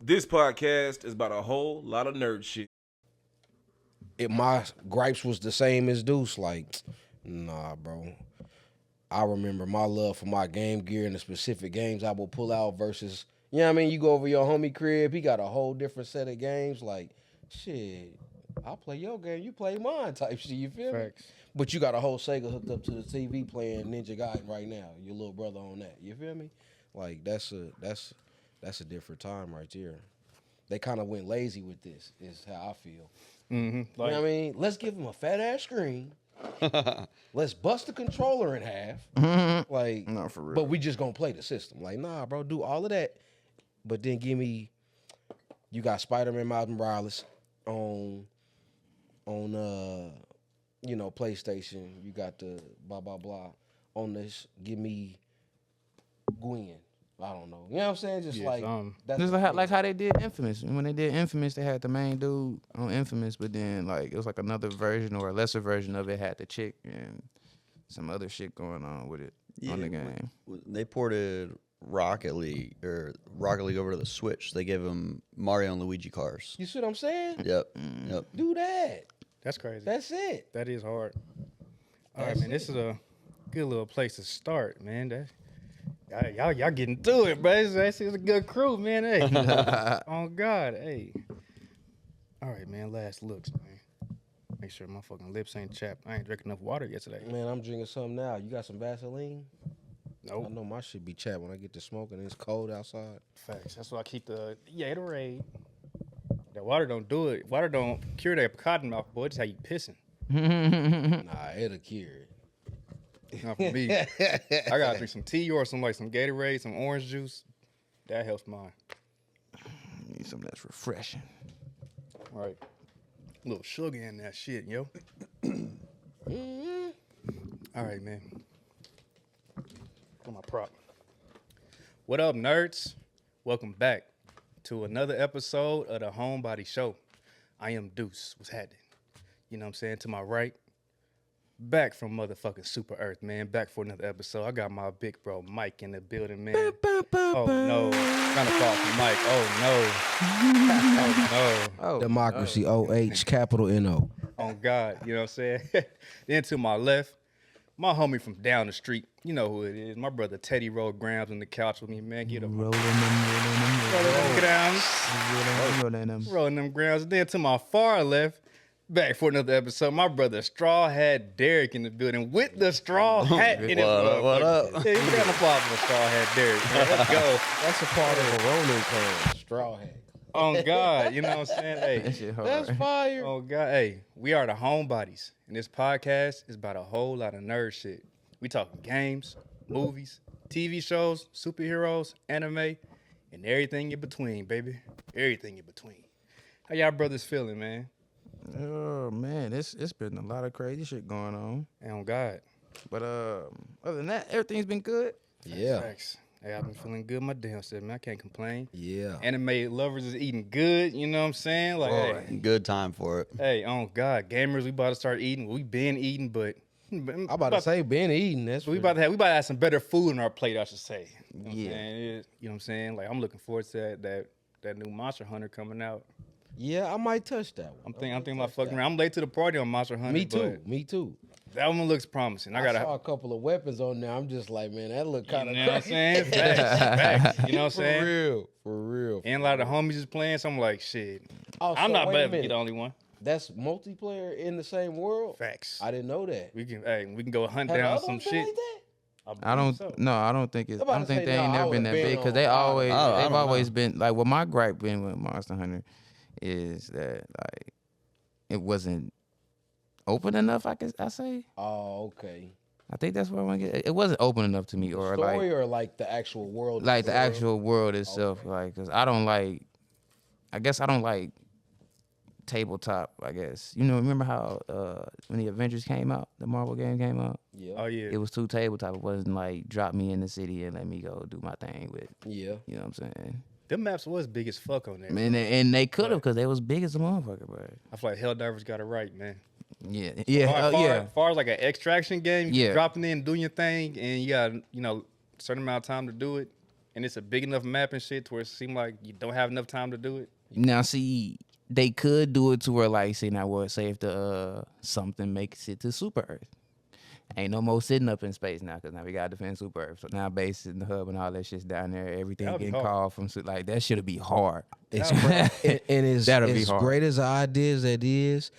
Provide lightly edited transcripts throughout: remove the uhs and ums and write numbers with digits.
This podcast is about a whole lot of nerd shit. My gripes was the same as Deuce. Like, nah, bro. I remember my love for my Game Gear and the specific games I will pull out versus, you know what I mean? You go over your homie crib, he got a whole different set of games. Like, shit, I'll play your game, you play mine type shit, you feel Facts. me? But you got a whole Sega hooked up to the TV playing Ninja Gaiden right now. Your little brother on that, you feel me? Like, that's a different time right there. They kind of went lazy with this, is how I feel. Mm-hmm. You know what I mean? Let's give them a fat ass screen. Let's bust the controller in half. Like, No, for real. but we just gonna play the system. Like, nah, bro, do all of that. But then give me, you got Spider-Man Miles Morales on PlayStation. You got the blah blah blah on this. Give me Gwen. I don't know. You know what I'm saying? Just like that's Just like how they did Infamous. When they did Infamous, they had the main dude on Infamous, but then like it was like another version or a lesser version of it had the chick and some other shit going on with it on the game. They ported Rocket League over to the Switch. They gave them Mario and Luigi cars. You see what I'm saying? Yep. Do that. That's crazy. That's it. That is hard. All right, man. This is a good little place to start, man. Y'all getting through it, bro. It's a good crew, man. Hey, oh God, hey. All right, man. Last looks, man. Make sure my fucking lips ain't chapped. I ain't drinking enough water yesterday. Man, I'm drinking something now. You got some Vaseline? Nope. I know my shit be chapped when I get to smoking and it's cold outside. Facts. That's why I keep the Gatorade. That water don't do it. Water don't cure that cotton mouth, boy. It's how you pissing. Nah, it'll cure it. Not for me. I gotta drink some tea or some Gatorade, some orange juice. That helps mine. Need something that's refreshing. All right. A little sugar in that shit, yo. All right, man. Got my prop. What up, nerds? Welcome back to another episode of the HomeBody Show. I am Deuce. What's happening? You know what I'm saying? To my right, back from motherfucking Super Earth, man. Back for another episode. I got my big bro Mike in the building, man. Oh no, trying to fall from Mike. Oh no. Democracy, O-H, capital N-O. Oh God, you know what I'm saying? Then to my left, my homie from down the street. You know who it is. My brother Teddy rolled grams on the couch with me, man. Get him. Rolling them grams. Then to my far left, back for another episode. My brother Straw Hat Derek in the building with the straw hat in it. What up? Yeah, you got an applause for the straw hat Derek. Man. Let's go. That's a part of a rolling clan, straw hat. On God, you know what I'm saying? Hey, That shit hard. That's fire. oh God, hey, we are the HomeBodies, and this podcast is about a whole lot of nerd shit. We talking games, movies, TV shows, superheroes, anime, and everything in between, baby. Everything in between. How y'all brothers feeling, man? Oh man, it's been a lot of crazy shit going on. And on God. But other than that, everything's been good. Yeah. Thanks. Hey, I've been feeling good my damn self, man. I can't complain. Yeah. Anime lovers is eating good, you know what I'm saying? Like, hey, Good time for it. hey, on God, gamers, we about to start eating. We been eating, but I'm about to say, been eating. That's we about to have some better food on our plate, I should say. You know what I'm Yeah. saying? You know what I'm saying? Like, I'm looking forward to that new Monster Hunter coming out. Yeah, I might touch that one. I'm thinking about fucking around. I'm late to the party on Monster Hunter. Me too. but Me too. That one looks promising. I saw a couple of weapons on there. I'm just like, man, that look kind of you know what I'm crazy. saying? Facts. You know what I'm saying? For real. And a lot of the homies is playing, so I'm like, shit. Oh, I'm so not wait a better to be minute. the only one. That's multiplayer in the same world? Facts. I didn't know that. We can go hunt Have the down other some ones been shit. like that? I don't So. no, I don't think it's. I'm I about don't to think say, they ain't no, I never been would've that been big because on- they I always don't they've know. always been like what my gripe been with Monster Hunter is that like it wasn't open enough. I say. Oh, okay. I think that's what I want to get. It wasn't open enough to me, or Story like or like the actual world? like the itself? actual world itself. Okay. Like, cause I don't like. I guess I don't like tabletop. I guess remember how when the Avengers came out, the Marvel game came out. Yeah. Oh, yeah. It was too tabletop. It wasn't like drop me in the city and let me go do my thing with. Yeah. You know what I'm saying? Them maps was big as fuck on there. And they could have because they was big as a motherfucker, bro. I feel like Helldivers got it right, man. Yeah, As far as like an extraction game, Yeah. dropping in, doing your thing, and you got certain amount of time to do it. and it's a big enough map and shit to where it seems like you don't have enough time to do it. Now, see, they could do it to where, like, say if the something makes it to Super Earth. Ain't no more sitting up in space now, because now we got to defend Super Earth. So now base in the hub and all that shit's down there. Everything That'll be getting hard. called from, like, that shit'll be hard. It's and it's That'll be as hard. great as the idea as that is.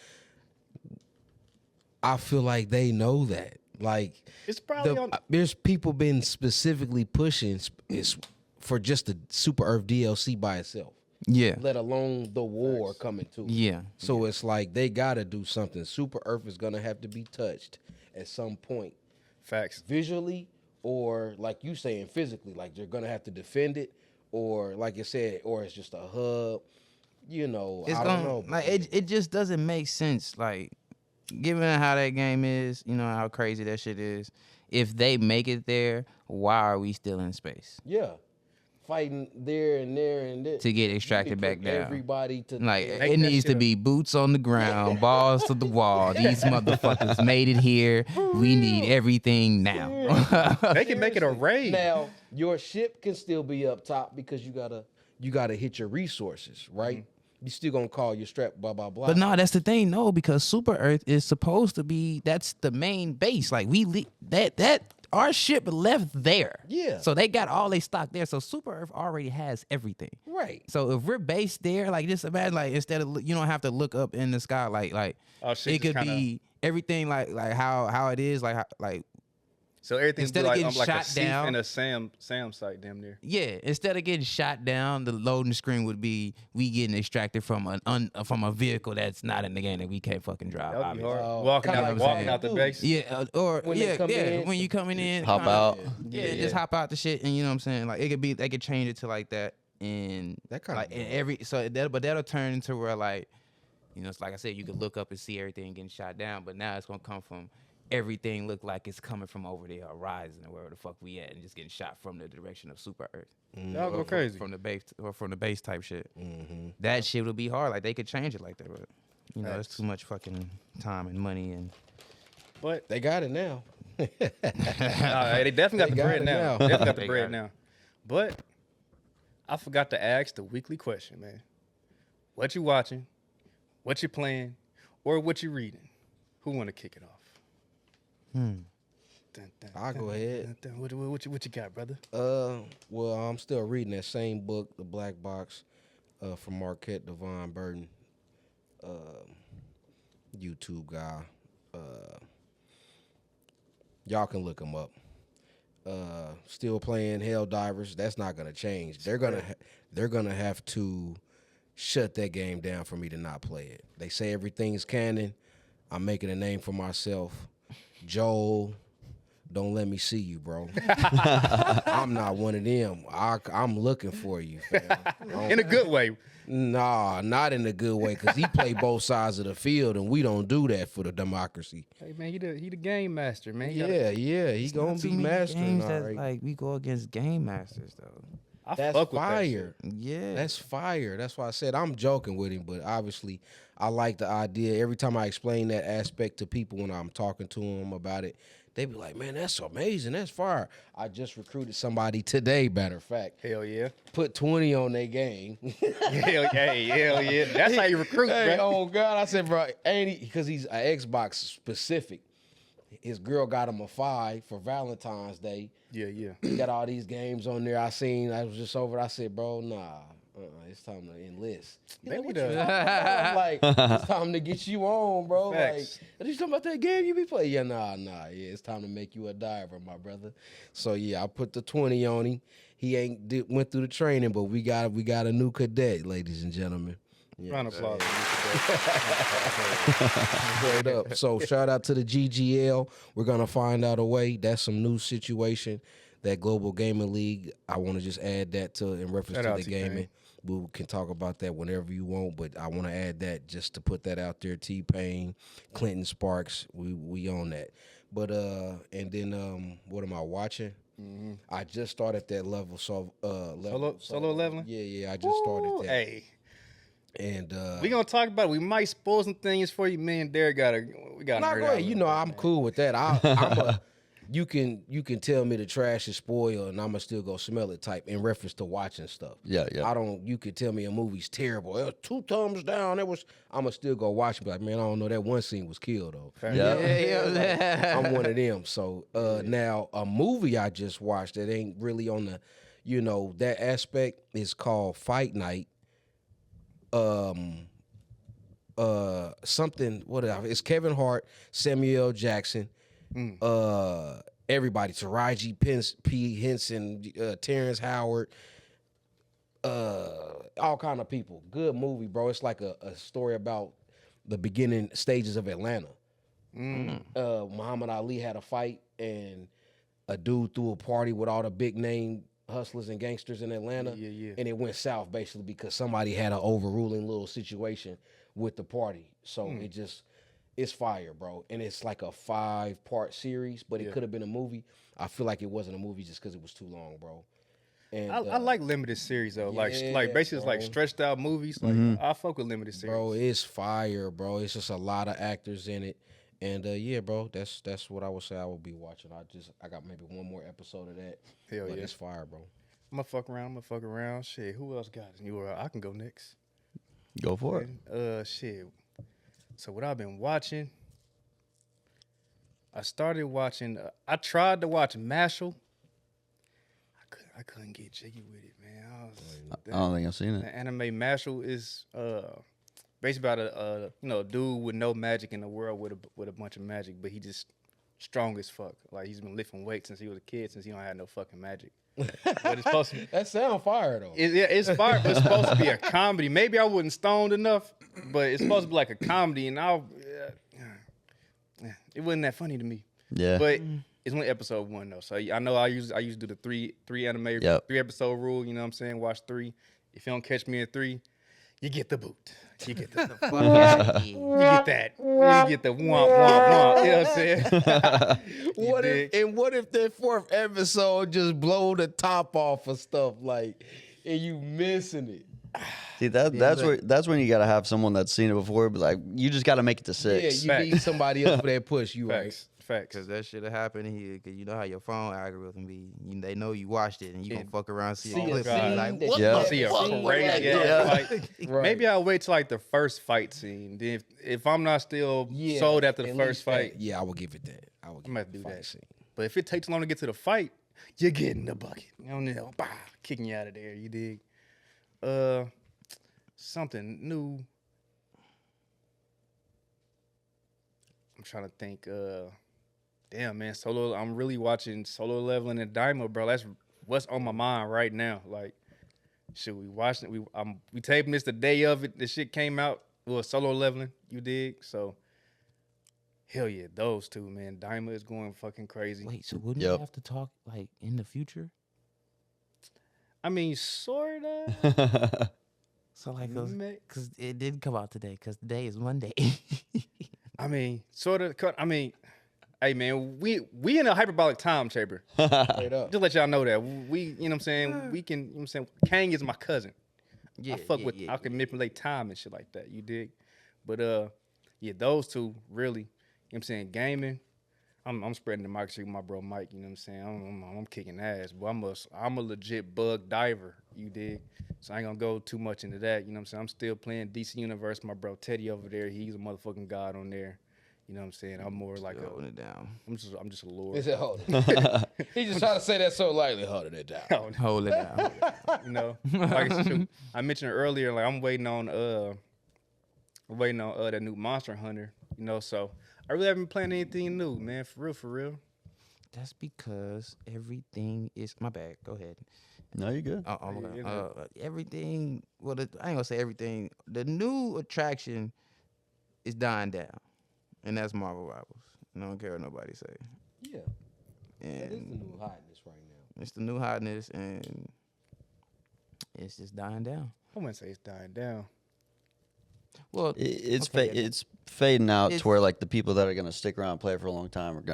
I feel like they know that. Like It's probably on. there's people been specifically pushing it's for just the Super Earth DLC by itself, Yeah. let alone the war coming to it. Yeah. So it's like they gotta do something. Super Earth is gonna have to be touched at some point, Facts. visually or like you saying physically. Like they're gonna have to defend it, or like you said, or it's just a hub. You know, It's I gonna, don't know. like, it just doesn't make sense. Like, given how that game is, you know, how crazy that shit is. If they make it there, why are we still in space? Yeah, fighting there and there and there To get You extracted can back put down. Everybody to Like, Make it that needs shit to up. be boots on the ground, balls to the wall. These motherfuckers made it here. We need everything now. They can make it a raid. Now your ship can still be up top because you gotta hit your resources, right? You still gonna call your strap, blah blah blah. But no, that's the thing, no, because Super Earth is supposed to be, that's the main base. Like, that our ship left there. Yeah. So they got all they stock there. So Super Earth already has everything. right. So if we're based there, like, just imagine, like, instead of, you don't have to look up in the sky, like Oh, shit it just could kinda- be everything like how it is, like So everything's Instead of like, getting like a shot Seath down- and a Sam site damn near. yeah, instead of getting shot down, the loading screen would be we getting extracted from from a vehicle that's not in the game that we can't fucking drive. That would be obviously. hard. Walking kinda out, like walking what out the they base. Yeah, or When they come in, when you coming in, Hop kinda- out. Yeah, just hop out the shit, and you know what I'm saying. Like, it could be, they could change it to like that, and That kinda like in dope. every but that'll turn into where, like, you know, it's like I said, you could look up and see everything getting shot down, but now it's gonna come from everything look like it's coming from over the horizon or wherever the fuck we at, and just getting shot from the direction of Super Earth. Y'all Or go crazy. from the base or from the base type shit. Mm-hmm. That shit would be hard. Like, they could change it like that, but you know, Facts. it's too much fucking time and money and. But They got it now. they definitely got They the got bread it now. now. Definitely got the They bread got it. now. But I forgot to ask the weekly question, man. What you watching? What you playing? Or what you reading? Who want to kick it off? Dun, dun, I'll go dun, ahead. dun, dun. What you got, brother? Well, I'm still reading that same book, The Black Box, from Marquette Devon Burton, YouTube guy. Y'all can look him up. Still playing Hell Divers. That's not gonna change. They're gonna have to shut that game down for me to not play it. They say everything's canon. I'm making a name for myself. Joel, don't let me see you, bro. I'm not one of them. I'm looking for you, fam. In a good way. Nah, not in a good way, because he play both sides of the field, and we don't do that for the democracy. Hey man, he the game master, man. He Yeah, he It's gonna not be too many mastering, games all that, right. like, we go against game masters though. I That's fuck with that fire. shit. Yeah, That's fire. That's why I said I'm joking with him, but obviously I like the idea. Every time I explain that aspect to people when I'm talking to them about it, they be like, "Man, that's amazing. That's fire." I just recruited somebody today, matter of fact. Hell yeah. Put 20 on their game. Hell yeah. That's how you recruit, Hey, bro. oh God, I said, bro, ain't he? Because he's an Xbox specific. His girl got him a 5 for Valentine's Day. Yeah. He got all these games on there. I was just over. I said, bro, nah, it's time to enlist. He's They like, need "What you to- talking about?" I'm like, it's time to get you on, bro. Facts. Like, are you talking about that game you be playing? Yeah, nah. Yeah, it's time to make you a diver, my brother. So yeah, I put the 20 on him. He went through the training, but we got a new cadet, ladies and gentlemen. Yeah. Round of applause. Straight up. So shout out to the GGL. We're gonna find out a way. That's some new situation. That Global Gaming League. I want to just add that to in reference Shout to out the T-Pain. gaming. We can talk about that whenever you want, but I want to add that just to put that out there. T-Pain, Clinton Sparks, we on that. But and then what am I watching? I just started that level. So Solo leveling? Yeah. I just started that. Hey, And we gonna talk about it. We might spoil some things for you. Me and Derek we got. Nah, go ahead. You know, I'm cool with that. you can tell me the trash is spoiled and I'ma still go smell it type in reference to watching stuff. Yeah. You could tell me a movie's terrible. It was 2 thumbs down. I'ma still go watch it. Be like, man, I don't know, that one scene was killed though. Yeah. I'm one of them. So now a movie I just watched that ain't really on the, that aspect is called Fight Night. Something, it's Kevin Hart, Samuel L. Jackson, everybody, Taraji P. Henson, Terrence Howard, all kind of people. Good movie, bro. It's like a story about the beginning stages of Atlanta. Muhammad Ali had a fight, and a dude threw a party with all the big name hustlers and gangsters in Atlanta. Yeah. And it went south basically because somebody had an overruling little situation with the party. So it's fire, bro. And it's like a 5-part series, but it could have been a movie. I feel like it wasn't a movie just because it was too long, bro. And I like limited series though, like basically it's like stretched out movies. Like I fuck with limited series, bro. It's fire, bro. It's just a lot of actors in it, and yeah, bro. That's what I would say I would be watching. I got maybe one more episode of that. Hell but yeah. it's fire, bro. I'm gonna fuck around. Shit, who else got it? I can go next. Go for it. Shit. So what I've been watching, I started watching. I tried to watch Mashal. I couldn't get jiggy with it, man. I don't think I've seen The it. anime Mashal is basically about a dude with no magic in the world with a bunch of magic, but he just strong as fuck. Like he's been lifting weights since he was a kid, since he don't have no fucking magic. But it's supposed to. That sound fire though. It's fire, but it's supposed to be a comedy. Maybe I wasn't stoned enough, but it's supposed to be like a comedy, and it wasn't that funny to me. Yeah. But it's only episode 1 though, so I know I used to do the three Yep. 3 episode rule. You know what I'm saying? Watch 3. If you don't catch me at 3, you get the boot. You get the Fuck outta here. you get that. You get the womp womp womp. You know what I'm saying? What if that 4th episode just blow the top off of stuff like, and you missing it? See that's when you gotta have someone that's seen it before, but like you just gotta make it to 6. Yeah, you need somebody else for that push. You right? Facts. Cause that should have happened here. Cause you know how your phone algorithm be. They know you watched it, and you gonna fuck around see a clip. God. And be like, that what Yeah. the See a fuck? crazy Yeah. ass fight. Right. Maybe I'll wait till like the first fight scene. Then if I'm not still sold after the at first least fight, that. Yeah, I will give it that. I will give gonna it have to do the fight that. scene. but if it takes long to get to the fight, you're getting the bucket. You know, bah, kicking you out of there. You dig? Something new. I'm trying to think. Damn, man, Solo. I'm really watching Solo Leveling and Daima, bro. That's what's on my mind right now. Like, should we watch it? We taping this the day of it. The shit came out. Well, Solo Leveling, you dig? So, hell yeah, those two, man. Daima is going fucking crazy. Wait, so wouldn't Yep. you have to talk like in the future? I mean, sorta. So like, Ma- cause it did come out today. Cause today is Monday. I mean, sorta. I mean, hey man, we in a hyperbolic time chamber. Straight up. Just let y'all know that we, you know what I'm saying. We can, you know what I'm saying. Kang is my cousin. yeah, I fuck yeah, with. yeah, I can manipulate time and shit like that. You dig? But yeah, those two really. You know what I'm saying. Gaming. I'm spreading the mic with my bro Mike. You know what I'm saying. I'm kicking ass, but I'm a legit bug diver. You dig? So I ain't gonna go too much into that. You know what I'm saying. I'm still playing DC Universe. My bro Teddy over there. He's a motherfucking god on there. You know what I'm saying. I'm more like Holding it down. I'm just a lord. Is it hold it? He just trying to say that so lightly. Holding it down. Hold it down. You know, like shoot, I mentioned earlier, like I'm waiting on that new Monster Hunter. You know, so I really haven't been playing anything new, man. For real. That's because everything is my bad. Go ahead. No, you're good. Oh my Yeah, God. Everything. Well, I ain't gonna say everything. The new attraction is dying down, and that's Marvel Rivals. And I don't care what nobody say. Yeah, that is the And new hotness right now. it's the new hotness, and it's just dying down. I wouldn't say it's dying down. Well, okay, yeah. It's fading out It's- to where like the people that are gonna stick around and play for a long time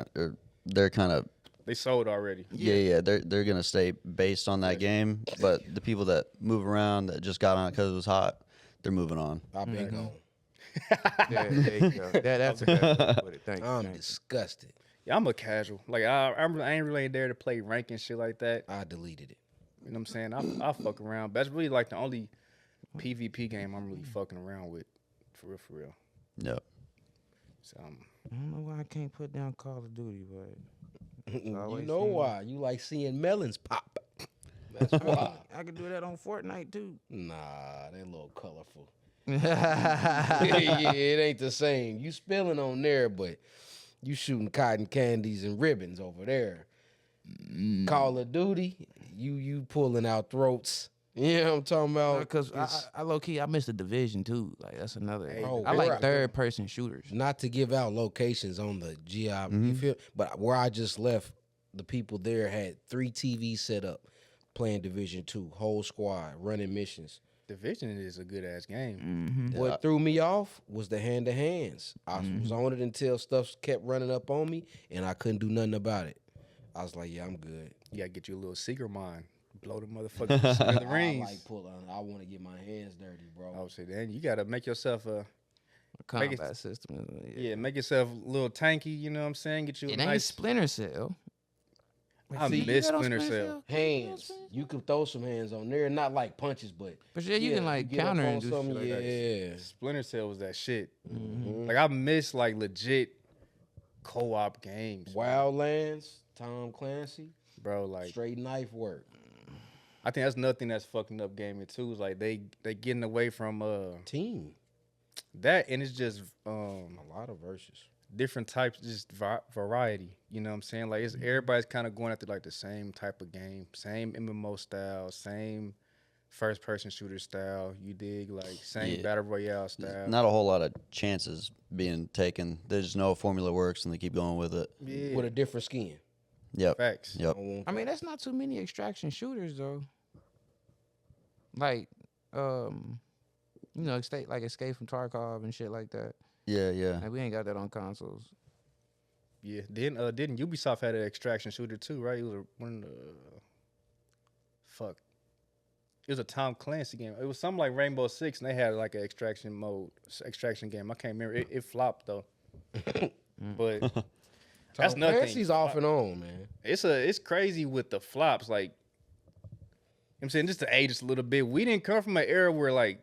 they're kind of They sold already. they're gonna stay based on that game. But the people that move around that just got on it because it was hot, they're moving on. I've been gone. there you go. That's a good way to put it. Thank you. I'm thank you. disgusted. Yeah, I'm a casual. Like I ain't really there to play rank and shit like that. I deleted it. You know what I'm saying? I fuck around. That's really like the only PvP game I'm really fucking around with, for real, for real. Yep. So I don't know why I can't put down Call of Duty, but You always know seems- why? You like seeing melons pop. That's why. I could do that on Fortnite too. Nah, they a little colorful. yeah, Yeah, it ain't the same. You spilling on there, but you shooting cotton candies and ribbons over there. Call of Duty, you pulling out throats. You know what I'm talking about? because It's I low key I missed the Division too. Like that's another. bro, I where like third person shooters. not to give out locations on the GI, you feel? But where I just left, the people there had 3 TVs set up, playing Division 2, whole squad, running missions. Division is a good ass game. Mm-hmm. What threw me off was the hand to hands. I was on it until stuff kept running up on me, and I couldn't do nothing about it. I was like, yeah, I'm good. You gotta get you a little secret mine. Blow the motherfucker to smithereens. I like pulling. I want to get my hands dirty, bro. I would say, then you gotta make yourself a Combat system. yeah, make yourself a little tanky. You know what I'm saying? Get you a It ain't nice. Splinter Cell. I See, you miss got on Splinter Cell. Hands. You can throw some hands on there, not like punches, but But yeah, you can like get up counter on and do something, shit like that. yeah. Splinter Cell was that shit. Mhm. Like I miss like legit co-op games, Wildlands, Tom Clancy, bro. Like straight knife work. I think that's another thing that's fucking up gaming too. Is like they getting away from Team, that, and it's just a lot of verses. different types, just variety. You know what I'm saying? Like it's everybody's kind of going after like the same type of game, same MMO style, same first person shooter style. You dig? Like same Yeah. battle royale style. Not a whole lot of chances being taken. They just know a formula works and they keep going with it. Yeah, With a different skin. Yep. facts. Yep. I mean, that's not too many extraction shooters though. Like, you know, Escape from Tarkov and shit like that. Yeah, yeah. Like we ain't got that on consoles. Yeah. Didn't Ubisoft had an extraction shooter too, right? It was one of the fuck. It was a Tom Clancy game. It was something like Rainbow Six, and they had like an extraction game. I can't remember. It flopped though. But that's Tom nothing. Clancy's off and on, man. It's crazy with the flops. Like I'm saying, just to age us a little bit. We didn't come from an era where like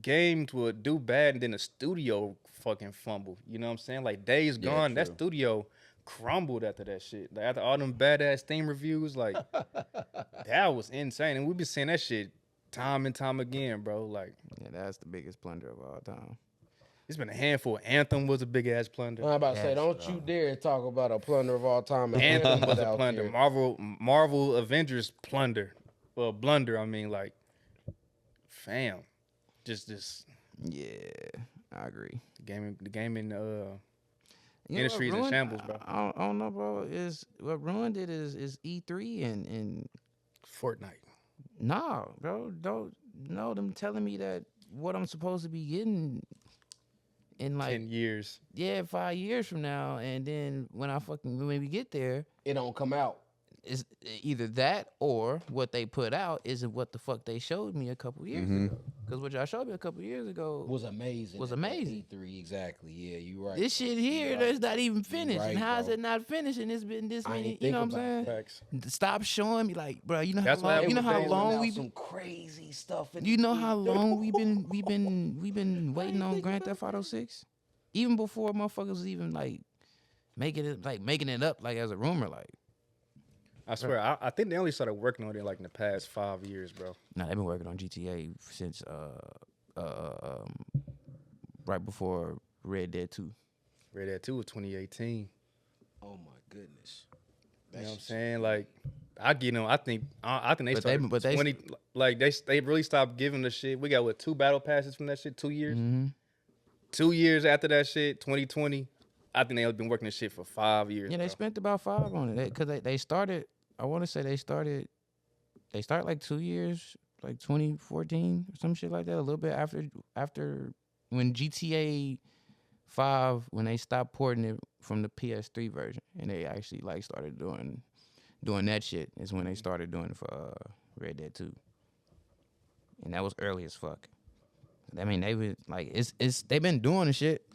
games would do bad and then the studio fucking fumble. You know what I'm saying? Like Days Yeah, Gone, that true. studio crumbled after that shit. Like after all them badass Steam reviews, like that was insane. And we've been seeing that shit time and time again, bro. Like Yeah, that's the biggest plunder of all time. it's been a handful. Anthem was a big ass plunder. I'm about to say, Yes, don't you dare talk about a plunder of all time. and Anthem was a out plunder. there. Marvel Avengers plunder. Well, blunder. I mean, like, fam, just Yeah, I agree. the gaming You know Industry's what in ruined- shambles, bro. I don't know, bro. Is what ruined it is E3 and Fortnite. nah, bro. Don't know them telling me that what I'm supposed to be getting in like 10 years. 5 years from now, and then when we get there, It don't come out. it's either that or what they put out isn't what the fuck they showed me a couple years ago. Because what y'all showed me a couple years ago Was amazing. Was at that amazing. E3, exactly. Yeah, you right. this shit here Right. that's not even finished. right, and how is bro. it not finished? And it's been this I many. ain't You know what I'm think saying? about Facts. Stop showing me, like, bro. You know That's how what long? happened You know with how Days long Out we've some been. crazy stuff. In You know the how E3. long we've been waiting on Grand Theft Auto 6, even before motherfuckers was even like making it up like as a rumor. Like, I swear, I think they only started working on it like in the past 5 years, bro. nah, they've been working on GTA since right before Red Dead 2. Red Dead 2 was 2018. Oh my goodness. You know what I'm saying? Like, I get them. I think they But started they- 20. Like they really stopped giving the shit. We got 2 battle passes from that shit. 2 years. Mm-hmm. 2 years after that shit, 2020. I think they've been working this shit for 5 years. Yeah, they bro. spent about 5 on it because they started. I want to say they started like 2 years, like 2014 or some shit like that. A little bit after when GTA 5 when they stopped porting it from the PS3 version and they actually like started doing that shit is when they started doing it for Red Dead 2, and that was early as fuck. I mean, they was like it's they've been doing the shit.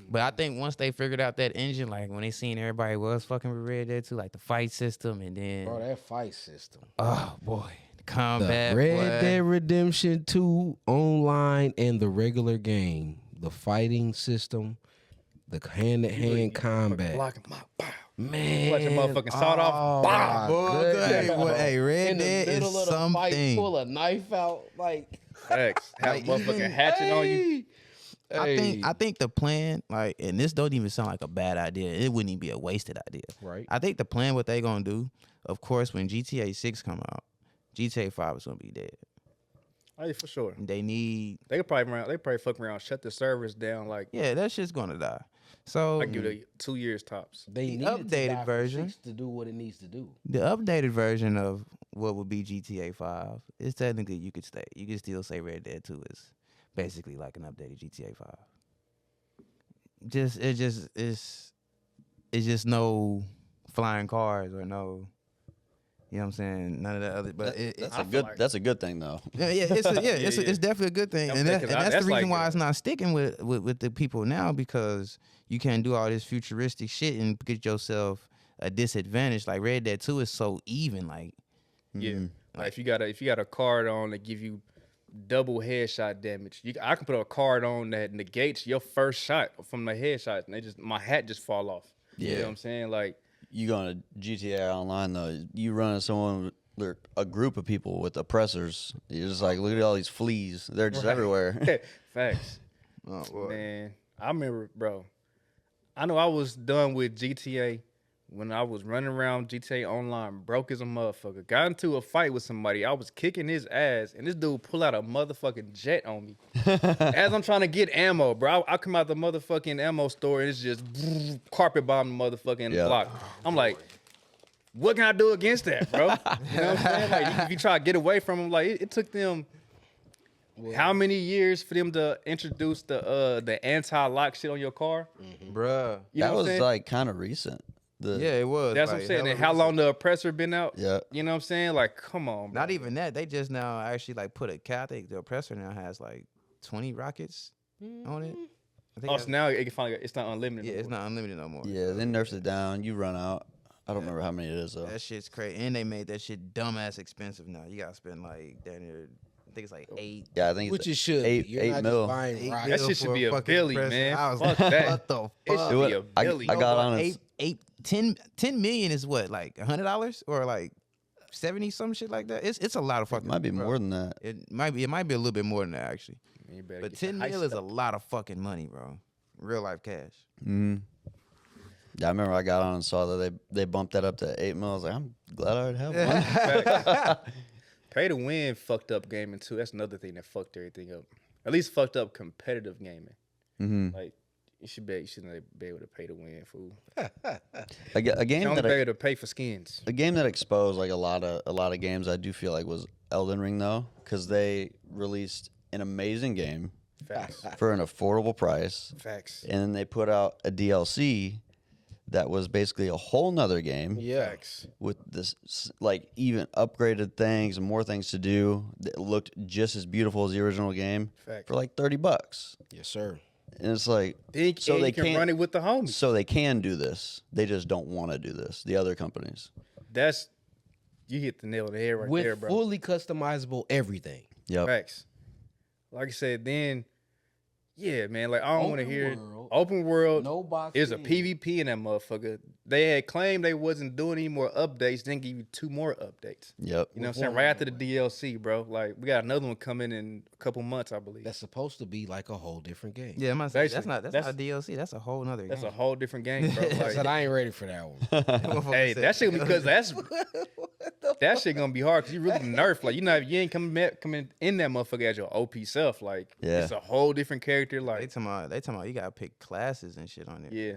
But I think once they figured out that engine, like when they seen everybody was fucking with Red Dead 2, like the fight system, and then Bro, that fight system. oh boy, the The combat. Red boy. Dead Redemption 2 online and the regular game, the fighting system, the hand-to-hand combat. Blocking my pow. Man, Clutch a motherfucking sawed off. oh Bah! my Boy, goodness, boy, bro. hey, Red In the Dead is middle of the fight, something. pull a knife out, like Facts. Have Like, a motherfucking even- hatchet on you. I think the plan, like, and this don't even sound like a bad idea. It wouldn't even be a wasted idea. Right. I think the plan, what they gonna do, of course, when GTA 6 come out, GTA 5 is gonna be dead. Oh, yeah, for sure. They need, They could probably fuck around, shut the servers down. Like yeah, that shit's gonna die. So I give it 2 years tops. they The need updated version. to do what it needs to do. the updated version of what would be GTA 5 is technically you could still say Red Dead 2 is basically like an updated GTA 5. It's just no flying cars or no, you know what I'm saying, none of that other. But That's a good thing though. it's definitely a good thing, I'm and thinking that's that's the reason like why a- it's not sticking with the people now, because you can't do all this futuristic shit and get yourself a disadvantage. Like Red Dead 2 is so even, like. Yeah. Like if you got a card on that give you double headshot damage, I can put a card on that negates your first shot from the headshot, and my hat just fall off. You know what I'm saying? Like You going to GTA Online though? You run into someone, a group of people with oppressors. You're just like, look at all these fleas. They're just everywhere. facts. Oh, boy. Man, I remember, bro. I know I was done with GTA when I was running around GTA Online, broke as a motherfucker. Got into a fight with somebody. I was kicking his ass, and this dude pull out a motherfucking jet on me. As I'm trying to get ammo, bro. I come out the motherfucking ammo store, and it's just carpet bomb the motherfucking Yeah. block. I'm like, what can I do against that, bro? You know what I'm saying? Like, if you try to get away from him, like, it took them how many years for them to introduce the anti-lock shit on your car? Bruh. You know That what I'm was saying? like kind of recent. Yeah, it was. That's what I'm like, saying. hella And how recent. long the oppressor been out? Yeah. You know what I'm saying? Like, come on, bro. Not even that. They just now actually like put a cap. I think the oppressor now has like 20 rockets on it. I think Oh, so now it can finally. It's not unlimited. yeah, no it's more. not unlimited no more. Yeah, they nerfed it down. You run out. I don't remember how many it is though. That shit's crazy. And they made that shit dumbass expensive now. You gotta spend like down near, I think it's like 8. Yeah, I think Which it's it should eight- be. You're eight not mil. just buying rockets. That shit should be a Billy, man. I was Fuck like, that. what the It fuck? should What- be a I- Billy. I got on it. 10 million is what, like $100 or like 70 some shit like that. It's a lot of It fucking. might be bro. more than that. It might be a little bit more than that actually. You better But get the 10 heist mil is a up. lot of fucking money, bro. Real life cash. Yeah, I remember I got on and saw that they bumped that up to 8 mil. I was like, I'm glad I already have one. Pay to win fucked up gaming too. That's another thing that fucked everything up. At least fucked up competitive gaming. Like you shouldn't be able to pay to win, fool. A You game only that be able to pay for skins. a game that exposed like a lot of games I do feel like was Elden Ring though, because they released an amazing game Facts. for an affordable price, Facts. and then they put out a DLC that was basically a whole nother game Facts. with this like even upgraded things and more things to do that looked just as beautiful as the original game Fact. for like $30. Yes, sir. And it's like Then so you they can can't run it with the homies. so they can do this. They just don't want to do this. The other companies. That's you hit the nail on the head right With there, bro. fully customizable everything. Yep. Facts. Like I said, then yeah, man. Like I don't want to Open hear world. open world. No box. There's a in. PvP in that motherfucker. They had claimed they wasn't doing any more updates. Then give you 2 more updates. Yep. You know what I'm saying? Right after the DLC, bro. Like we got another one coming in a couple months, I believe. That's supposed to be like a whole different game. Yeah, I'm not saying that's Basically, not a DLC. That's a whole nother That's a game. whole different game, bro. I said Like, I ain't ready for that one. hey, that shit because that shit gonna be hard because you really nerf. Like you ain't coming in that motherfucker as your OP self. Like Yeah. it's a whole different character. They Like talking about you gotta pick classes and shit on there. yeah,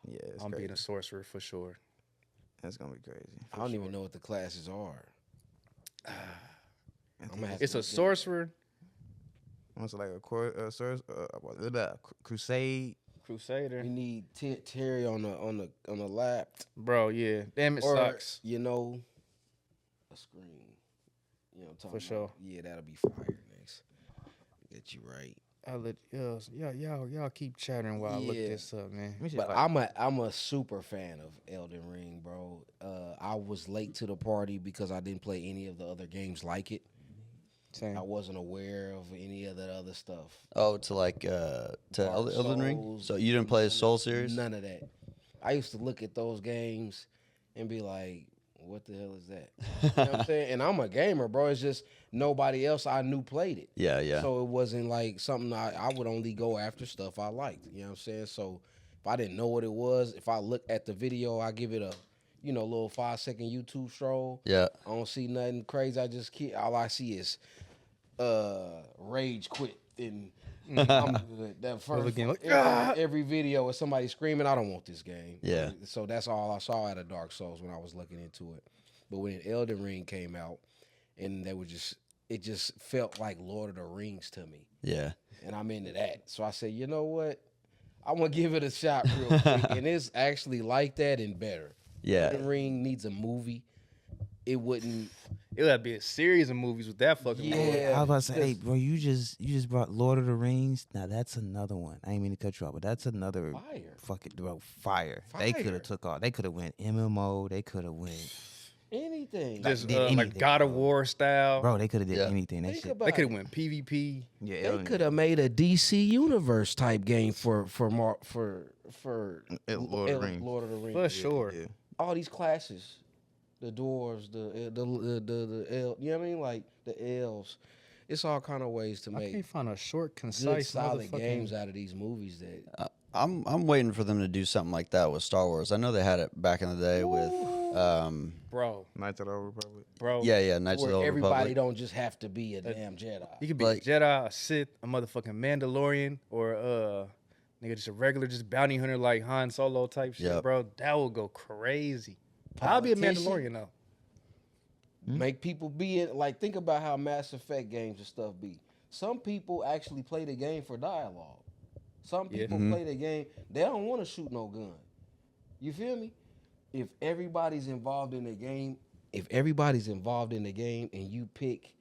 Yeah, it's I'm crazy. being a sorcerer for sure. That's gonna be crazy. I don't even know what the classes are. I'm gonna have It's to a look into it. sorcerer, What's it like crusade? crusader, We need Terry on the lap, bro. Yeah, damn it or sucks. you know, a screen. You know what I'm talking For sure. about? Yeah, that'll be fire next. Get you right. I'll let y'all keep chattering while I look Yeah. this up, man. We should, But like, I'm a super fan of Elden Ring, bro. I was late to the party because I didn't play any of the other games like it. Same. I wasn't aware of any of that other stuff. Oh, to like Dark Elden Ring. Souls, So you didn't play a Soul series? None of that. I used to look at those games and be like, what the hell is that? You know what I'm saying? And I'm a gamer, bro. It's just nobody else I knew played it. Yeah, yeah. So it wasn't like something I would only go after stuff I liked. You know what I'm saying? So if I didn't know what it was, if I look at the video, I give it a, little 5-second YouTube stroll. Yeah. I don't see nothing crazy. All I see is rage quit and I'm good. That first again, like, every video is somebody screaming, I don't want this game. Yeah. So that's all I saw out of Dark Souls when I was looking into it. But when Elden Ring came out, and it just felt like Lord of the Rings to me. Yeah. And I'm into that. So I said, you know what? I'm gonna give it a shot real quick. And it's actually like that and better. Yeah. Elden Ring needs a movie. It wouldn't. It would be a series of movies with that fucking Yeah. movie. I was about to say, hey, just- bro, you just brought Lord of the Rings. Now that's another one. I ain't mean to cut you off, but that's another Fire. fucking bro, fire. They could Fire. have took off. They could have went MMO. They could have went, Anything. Just did like anything, God of bro. War style. bro. They could have did Yeah. anything. That Think shit. about They could it. have went PvP. Yeah, They could have made a DC Universe type game for Lord of the Rings. Lord of the Rings. For sure. Yeah. All these classes, the dwarves, the elves, you know what I mean? Like the elves. It's all kind of ways to I make can't find a short, good, concise, solid motherfucking games out of these movies. That I'm waiting for them to do something like that with Star Wars. I know they had it back in the day with bro. Knights of the Old Republic. yeah, Knights of where the Old everybody Republic. don't just have to be a damn Jedi. You could be Like- a Jedi, a Sith, a motherfucking Mandalorian, or nigga just a regular, just bounty hunter like Han Solo type shit, Yep. bro. That would go crazy. I'll be a Politician. Mandalorian though. Make people be in, like, think about how Mass Effect games and stuff be. Some people actually play the game for dialogue. Some Yeah. people play the game, they don't want to shoot no gun. You feel me? If everybody's involved in the game, and you pick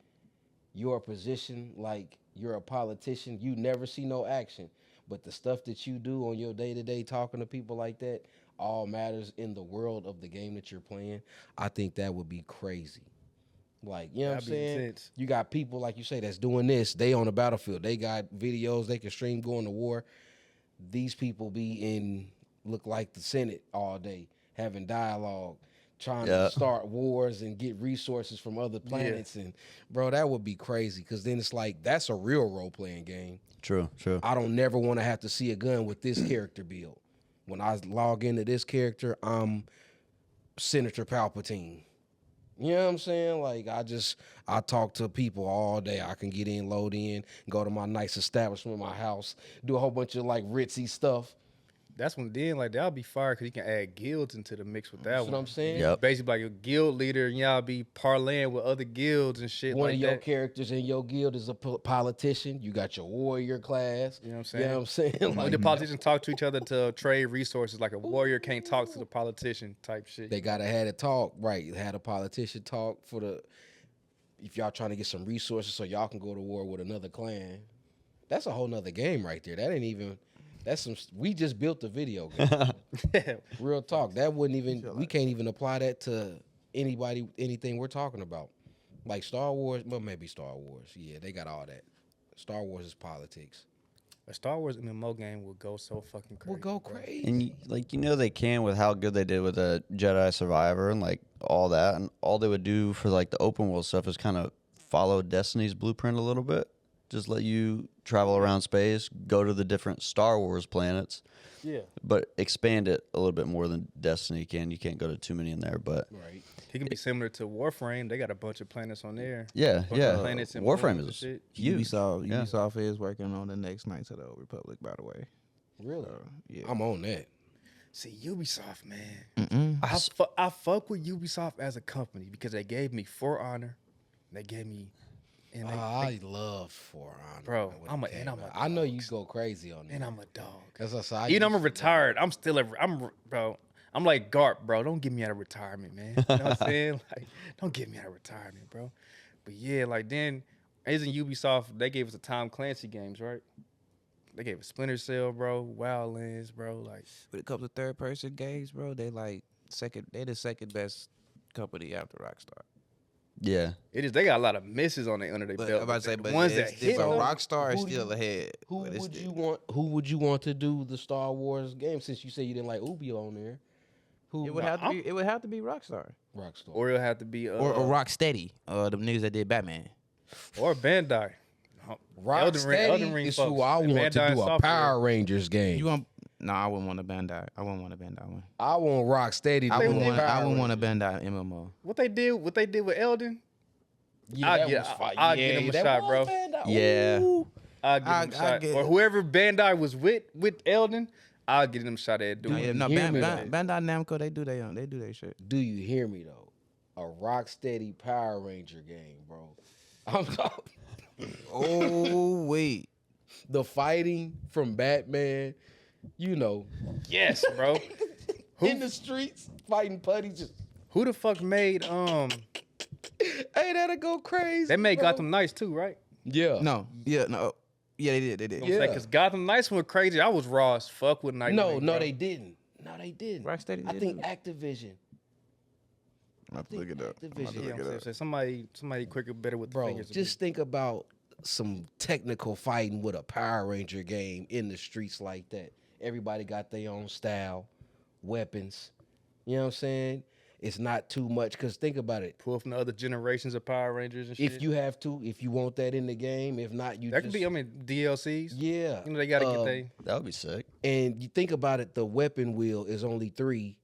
your position like you're a politician, you never see no action. But the stuff that you do on your day-to-day talking to people like that all matters in the world of the game that you're playing. I think that would be crazy. Like, you know what I'm That'd be saying? intense. You got people, like you say, that's doing this. They on the battlefield. They got videos. They can stream going to war. These people look like the Senate all day, having dialogue, trying Yeah. to start wars and get resources from other planets. And, bro, that would be crazy because then it's like, that's a real role-playing game. True. I don't never want to have to see a gun with this character build. When I log into this character, I'm Senator Palpatine. You know what I'm saying? Like, I talk to people all day. I can get in, load in, go to my nice establishment, my house, do a whole bunch of like ritzy stuff. That's when then like that'll be fire because you can add guilds into the mix with that That's one. what I'm saying? Yep. Basically like a guild leader and y'all be parlaying with other guilds and shit One like of your that. characters in your guild is a politician. You got your warrior class. You know what I'm saying? You know what I'm saying? When Like, the politicians talk to each other to trade resources, like a warrior can't talk to the politician type shit. they gotta have a talk, right? Had a politician talk if y'all trying to get some resources so y'all can go to war with another clan. That's a whole nother game right there. That ain't even. We just built the video game. Real talk. That wouldn't even. We can't even apply that to anything we're talking about. Like Star Wars. Well, maybe Star Wars. Yeah, they got all that. Star Wars is politics. A Star Wars MMO game would go so fucking crazy. We'll go bro. crazy. And they can with how good they did with the Jedi Survivor and like all that, and all they would do for like the open world stuff is kind of follow Destiny's blueprint a little bit. Just let you travel around space, go to the different Star Wars planets, Yeah. but expand it a little bit more than Destiny can. You can't go to too many in there, but Right. He can be similar to Warframe. They got a bunch of planets on there. yeah, Bunch of yeah. planets and Warframe moons and is shit. huge. Ubisoft, Yeah. Ubisoft is working on the next Knights of the Old Republic, by the way. Really? Yeah. I'm on that. See, Ubisoft, man. Mm-mm. I fuck with Ubisoft as a company because they gave me For Honor. They gave me, and I love For Honor. Bro, when it I'm a- came and I'm a out. I know you dog. go crazy on that. and I'm a dog. That's what I Even though I'm used to retired, I'm still bro. I'm like Garp, bro. Don't get me out of retirement, man. You know what I'm saying? Like, don't get me out of retirement, bro. But yeah, like then, as in Ubisoft, they gave us the Tom Clancy games, right? They gave us Splinter Cell, bro. Wildlands, bro. Like With a couple of third person games, bro, they like second. They the second best company after Rockstar. Yeah. it is. They got a lot of misses on their under their But belt. I'm about to say, the but ones that it's hit different. though, Rockstar is Who do still you- ahead. Who but it's would still- you want? Who would you want to do the Star Wars game? Since you say you didn't like Ubi on there, who It would have to be. It would have to be Rockstar Rockstar? or it'll have to be or Rocksteady, the niggas that did Batman. or Bandai. Rocksteady is who I want to Bandai do a Software. Power Rangers game. You want? No, I wouldn't want a Bandai. I wouldn't want a Bandai one. I want Rocksteady to I do wouldn't a want. I Power wouldn't want a Rangers. Bandai MMO. What they did with Elden. Yeah, I'll that get- was fire. I'll give him a that shot, was bro. Bandai. Yeah. Ooh. I'll give him a I shot. get Or it. whoever Bandai was with Elden, I'll give them a shot at No, doing. yeah, no, hear me, Bandai Namco, they do their shit. Do you hear me though? A Rocksteady Power Ranger game, bro. I'm talking Oh wait, the fighting from Batman. You know, Yes, bro. in the streets fighting putty. Just Who the fuck made hey, that'll go crazy. They made bro. Gotham Knights too, right? Yeah. no, yeah, no, yeah, they did. Yeah. Because Gotham Knights went crazy. I was raw as fuck with Night. No, bro. they didn't. No, they didn't. Rocksteady I did think too. Activision. I'm about to think look it up. I'm about to Activision. Yeah, look I'm it saying, up. so somebody quicker, better with the Bro, fingers. just think about some technical fighting with a Power Ranger game in the streets like that. Everybody got their own style, weapons. You know what I'm saying? It's not too much because think about it. pull from the other generations of Power Rangers and shit. If you have to, if you want that in the game, if not, you that just could be, I mean, DLCs. yeah. You know, they gotta get they. That would be sick. And you think about it, the weapon wheel is only 3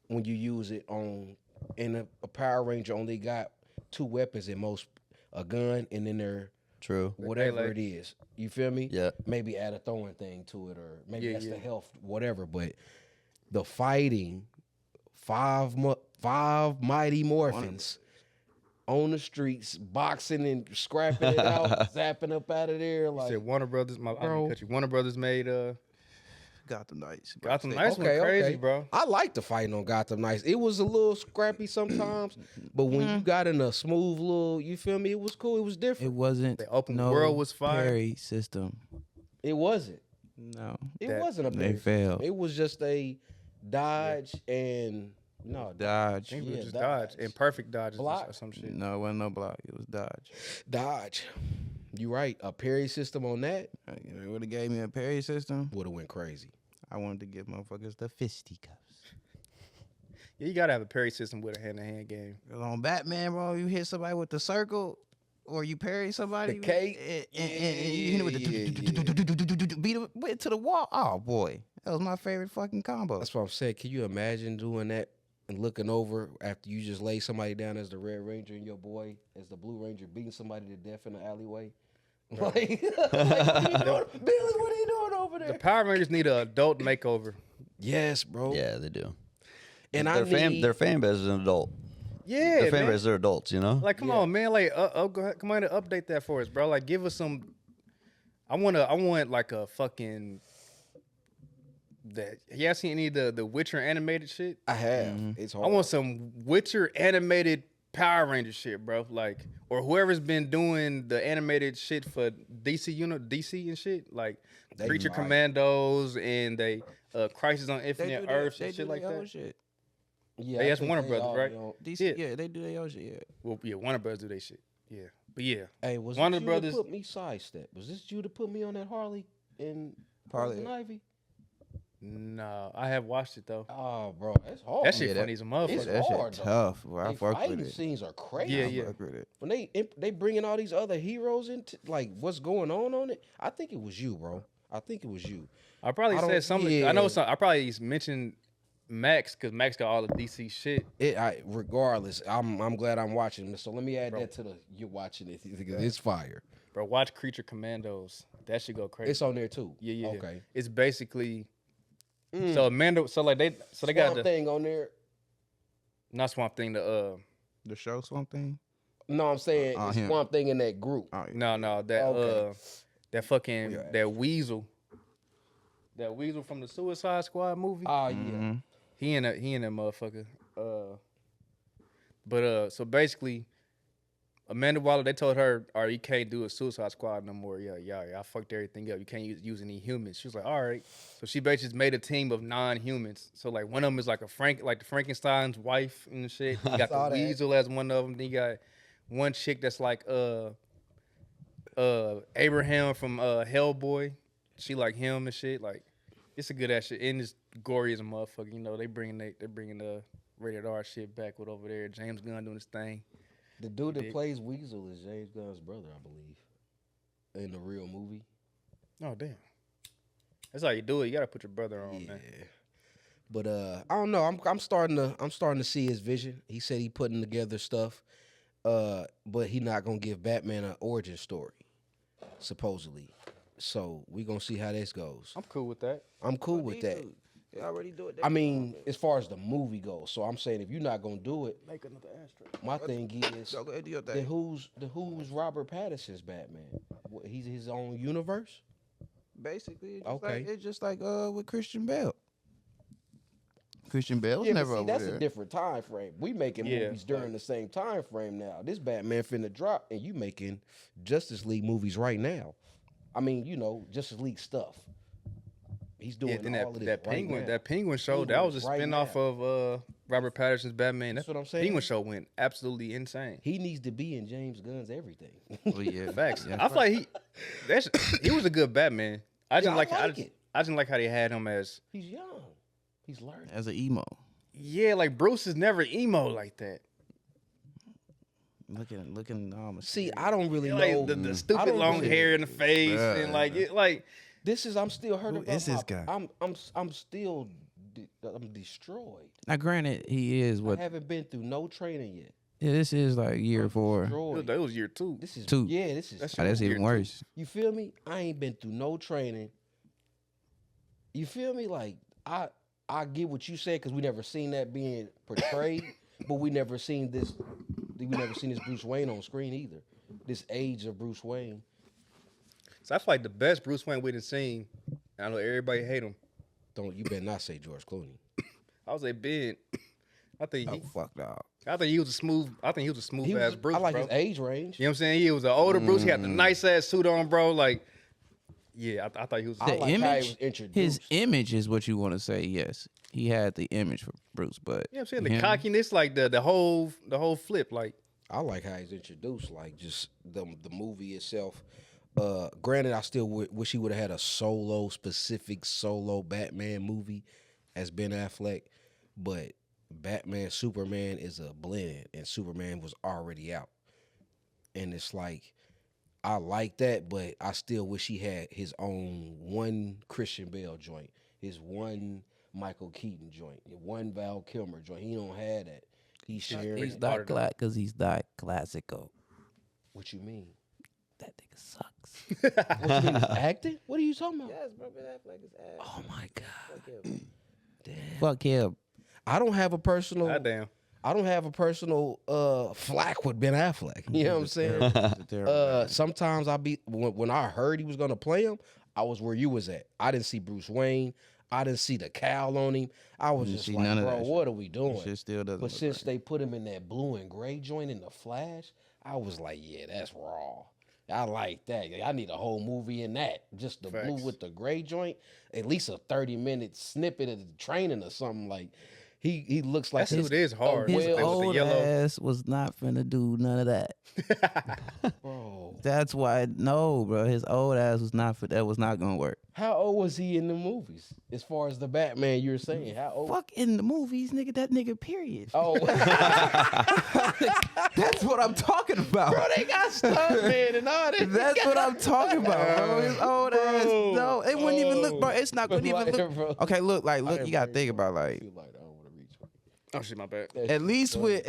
when you use it on. And a Power Ranger only got 2 weapons at most, a gun and then their True. whatever melee. it is. You feel me? Yeah. Maybe add a throwing thing to it, or maybe Yeah, that's yeah. the health, whatever. But the fighting, five mighty morphins on the streets, boxing and scrapping it out, zapping up out of there. Like, Said Warner Brothers. I Bro. mean, cut you. Warner Brothers made Gotham Knights. Gotham Rocksteady. Knights went crazy, bro. I like the fighting on Gotham Knights. It was a little scrappy sometimes, but when you got in a smooth little, you feel me? It was cool. It was different. It wasn't. The open no world was fire. parry system. It wasn't. No, It That- wasn't a they parry system. failed. It was just a dodge and no I Dodge. think it was Yeah, just dodge. dodge and perfect dodges Block. or some shit. No, it wasn't no block. It was dodge. dodge. You right. A parry system on that It would have gave me a parry system. would have went crazy. I wanted to give motherfuckers the fisticuffs. Yeah, you gotta have a parry system with a hand-to-hand game. 'Cause on Batman, bro, you hit somebody with the circle, or you parry somebody, The cape? and you hit it with the beat it to the wall. Oh boy, that was my favorite fucking combo. That's what I'm saying. Can you imagine doing that and looking over after you just lay somebody down as the Red Ranger and your boy as the Blue Ranger beating somebody to death in the alleyway? Like, what are you doing? Billy, what are you doing over The there? Power Rangers need an adult makeover. Yes, bro. Yeah, they do. And Their fan base is an adult. Yeah, Their fan man. base, they're adults, you know? Like, come on, man. Like, go ahead, come on and update that for us, bro. Like, give us some. I want like a fucking. That you guys seen any of the Witcher animated shit? I have. It's hard. I want some Witcher animated Power Ranger shit, bro. Like, or whoever's been doing the animated shit for DC, DC and shit, like They Creature might. Commandos and they Crisis on They Infinite do that- Earths they and shit do like their own that. Shit. Yeah, Hey, I that's think Warner they Brothers, all, right? you know- DC, Yeah. yeah, they do their own shit. Yeah. Well, yeah, Warner Brothers do they shit. Yeah, but yeah, Hey, was Warner this you Brothers- that put me sidestep? Was this you to put me on that Harley in Harley. Poison Ivy? no, I have watched it though. Oh, bro, that's hard. That shit Yeah, that- funny as a motherfucker. It's That hard, shit though. tough. Bro. I They fuck fighting with it. scenes are crazy. Yeah, I yeah. fuck with it. When they bringing all these other heroes into like what's going on it, I think it was you, bro. I think it was you. I probably I don't- said something. I know yeah. some. I probably mentioned Max because Max got all the DC shit. Regardless, I'm glad I'm watching this. So let me add that to the you're watching it because it's fire. Bro, watch Creature Commandos. That should go crazy. It's on there too. Yeah, yeah. Okay. It's basically so Amanda. So like they got Swamp the thing on there. not Swamp Thing. The The show something. No, I'm saying it's him. Swamp Thing in that group. Oh, yeah. no that Okay. that fucking Yeah. that Weasel. That Weasel from the Suicide Squad movie. Oh yeah. Mm-hmm. He in that motherfucker. But so basically, Amanda Waller, they told her, "All right, you can't do a Suicide Squad no more. Yeah, I fucked everything up. You can't use any humans." She was like, "All right." So she basically just made a team of non-humans. So like one of them is like like the Frankenstein's wife and shit. You got the saw that. Weasel as one of them. Then you got one chick that's like Abraham from Hellboy. She like him and shit. Like it's a good ass shit. And it's gory as a motherfucker. You know they bringing the rated R shit back with over there. James Gunn doing his thing. The dude that did. plays Weasel is James Gunn's brother, I believe, in the real movie. Oh damn. That's how you do it. You gotta put your brother on, Yeah. man. But I don't know. I'm starting to see his vision. He said he putting together stuff, but he not gonna give Batman an origin story, supposedly. So we gonna see how this goes. I'm cool with that. I'm cool with that. They already do it. I mean, as far as the movie goes, so I'm saying if you're not gonna do it, Make another asterisk. my thing is, Go ahead, do your then thing. who's Robert Pattinson's Batman? What, he's his own universe. Basically, Okay. it's just like with Christian Bale. Christian Bale was Yeah, but never see, over that's there. a different time frame. We making Yeah, movies during the same time frame now. This Batman finna drop, and you making Justice League movies right now. I mean, Justice League stuff. He's doing Yeah, then all of this that right penguin, now. that penguin show, that Penguin was a right spinoff now. of Robert Pattinson's Batman. That's what I'm saying. Penguin show went absolutely insane. He needs to be in James Gunn's everything. Well, yeah, Facts. yeah, I feel like he was a good Batman. I just Yeah, I like like it. I just like how they had him as He's young. He's learning. as an emo. like Bruce is never emo like that. Looking. See, I don't really Like know. the I stupid don't long really- hair in the face and like This is I'm still hurt Who about. is this guy? I'm still I'm destroyed. Now, granted, he is what. I haven't been through no training yet. Yeah, this is like year 4. Destroyed. that was year 2. This is Two. Yeah, this is. That's Oh, that's year even 2. worse. You feel me? I ain't been through no training. You feel me? Like I get what you said because we never seen that being portrayed, but we never seen this. We never seen this Bruce Wayne on screen either. This age of Bruce Wayne. So I feel like the best Bruce Wayne we done seen. I know everybody hate him. You better not say George Clooney. I was a Ben. I think Oh fuck, dog. he was a smooth. I think he was a smooth ass Bruce. I like bro. his age range. You know what I'm saying? He was an older Bruce. He had the nice ass suit on, bro. Like, yeah, I thought he was. I The like how he image, was introduced. his image is what you want to say. Yes, he had the image for Bruce, but You know what I'm saying? The him- cockiness, like the whole flip, like I like how he's introduced, like just the movie itself. Granted, I still wish he would have had a specific solo Batman movie as Ben Affleck, but Batman Superman is a blend, and Superman was already out, and it's like I like that, but I still wish he had his own one Christian Bale joint, his one Michael Keaton joint, one Val Kilmer joint. He don't have that. He's sharing. he's that because he's that classical. What you mean? That nigga sucks. What you mean? He's acting? What are you talking about? Yes, bro, Ben Affleck is ass. Oh my god! Fuck him. I don't have a personal. goddamn. I don't have a personal flack with Ben Affleck. You know what I'm saying? Sometimes I be when I heard he was gonna play him, I was where you was at. I didn't see Bruce Wayne. I didn't see the cowl on him. I was Didn't just see like, none of bro, that what are we doing? Shit still doesn't. But look since right. they put him in that blue and gray joint in the Flash, I was like, yeah, that's raw. I like that. I need a whole movie in that. Just the blue Facts. with the gray joint. At least a 30-minute snippet of the training or something. Like he looks like That suit is hard. a his well- With the old yellow. ass was not finna do none of that. bro. That's why no, bro. His old ass was not for that. Was not gonna work. How old was he in the movies? As far as the Batman you're saying, how old? Fuck in the movies, nigga. That nigga. Period. Oh, That's what I'm talking about. bro, they got stuntman and all that. That's what I'm talking about, bro. His old ass. No, it wouldn't even look, bro. It's not gonna even Like, look. bro. Okay, look, like, I look. didn't You gotta bring think it about up. I like. feel like I don't want to reach. Oh shit, my bad. At least with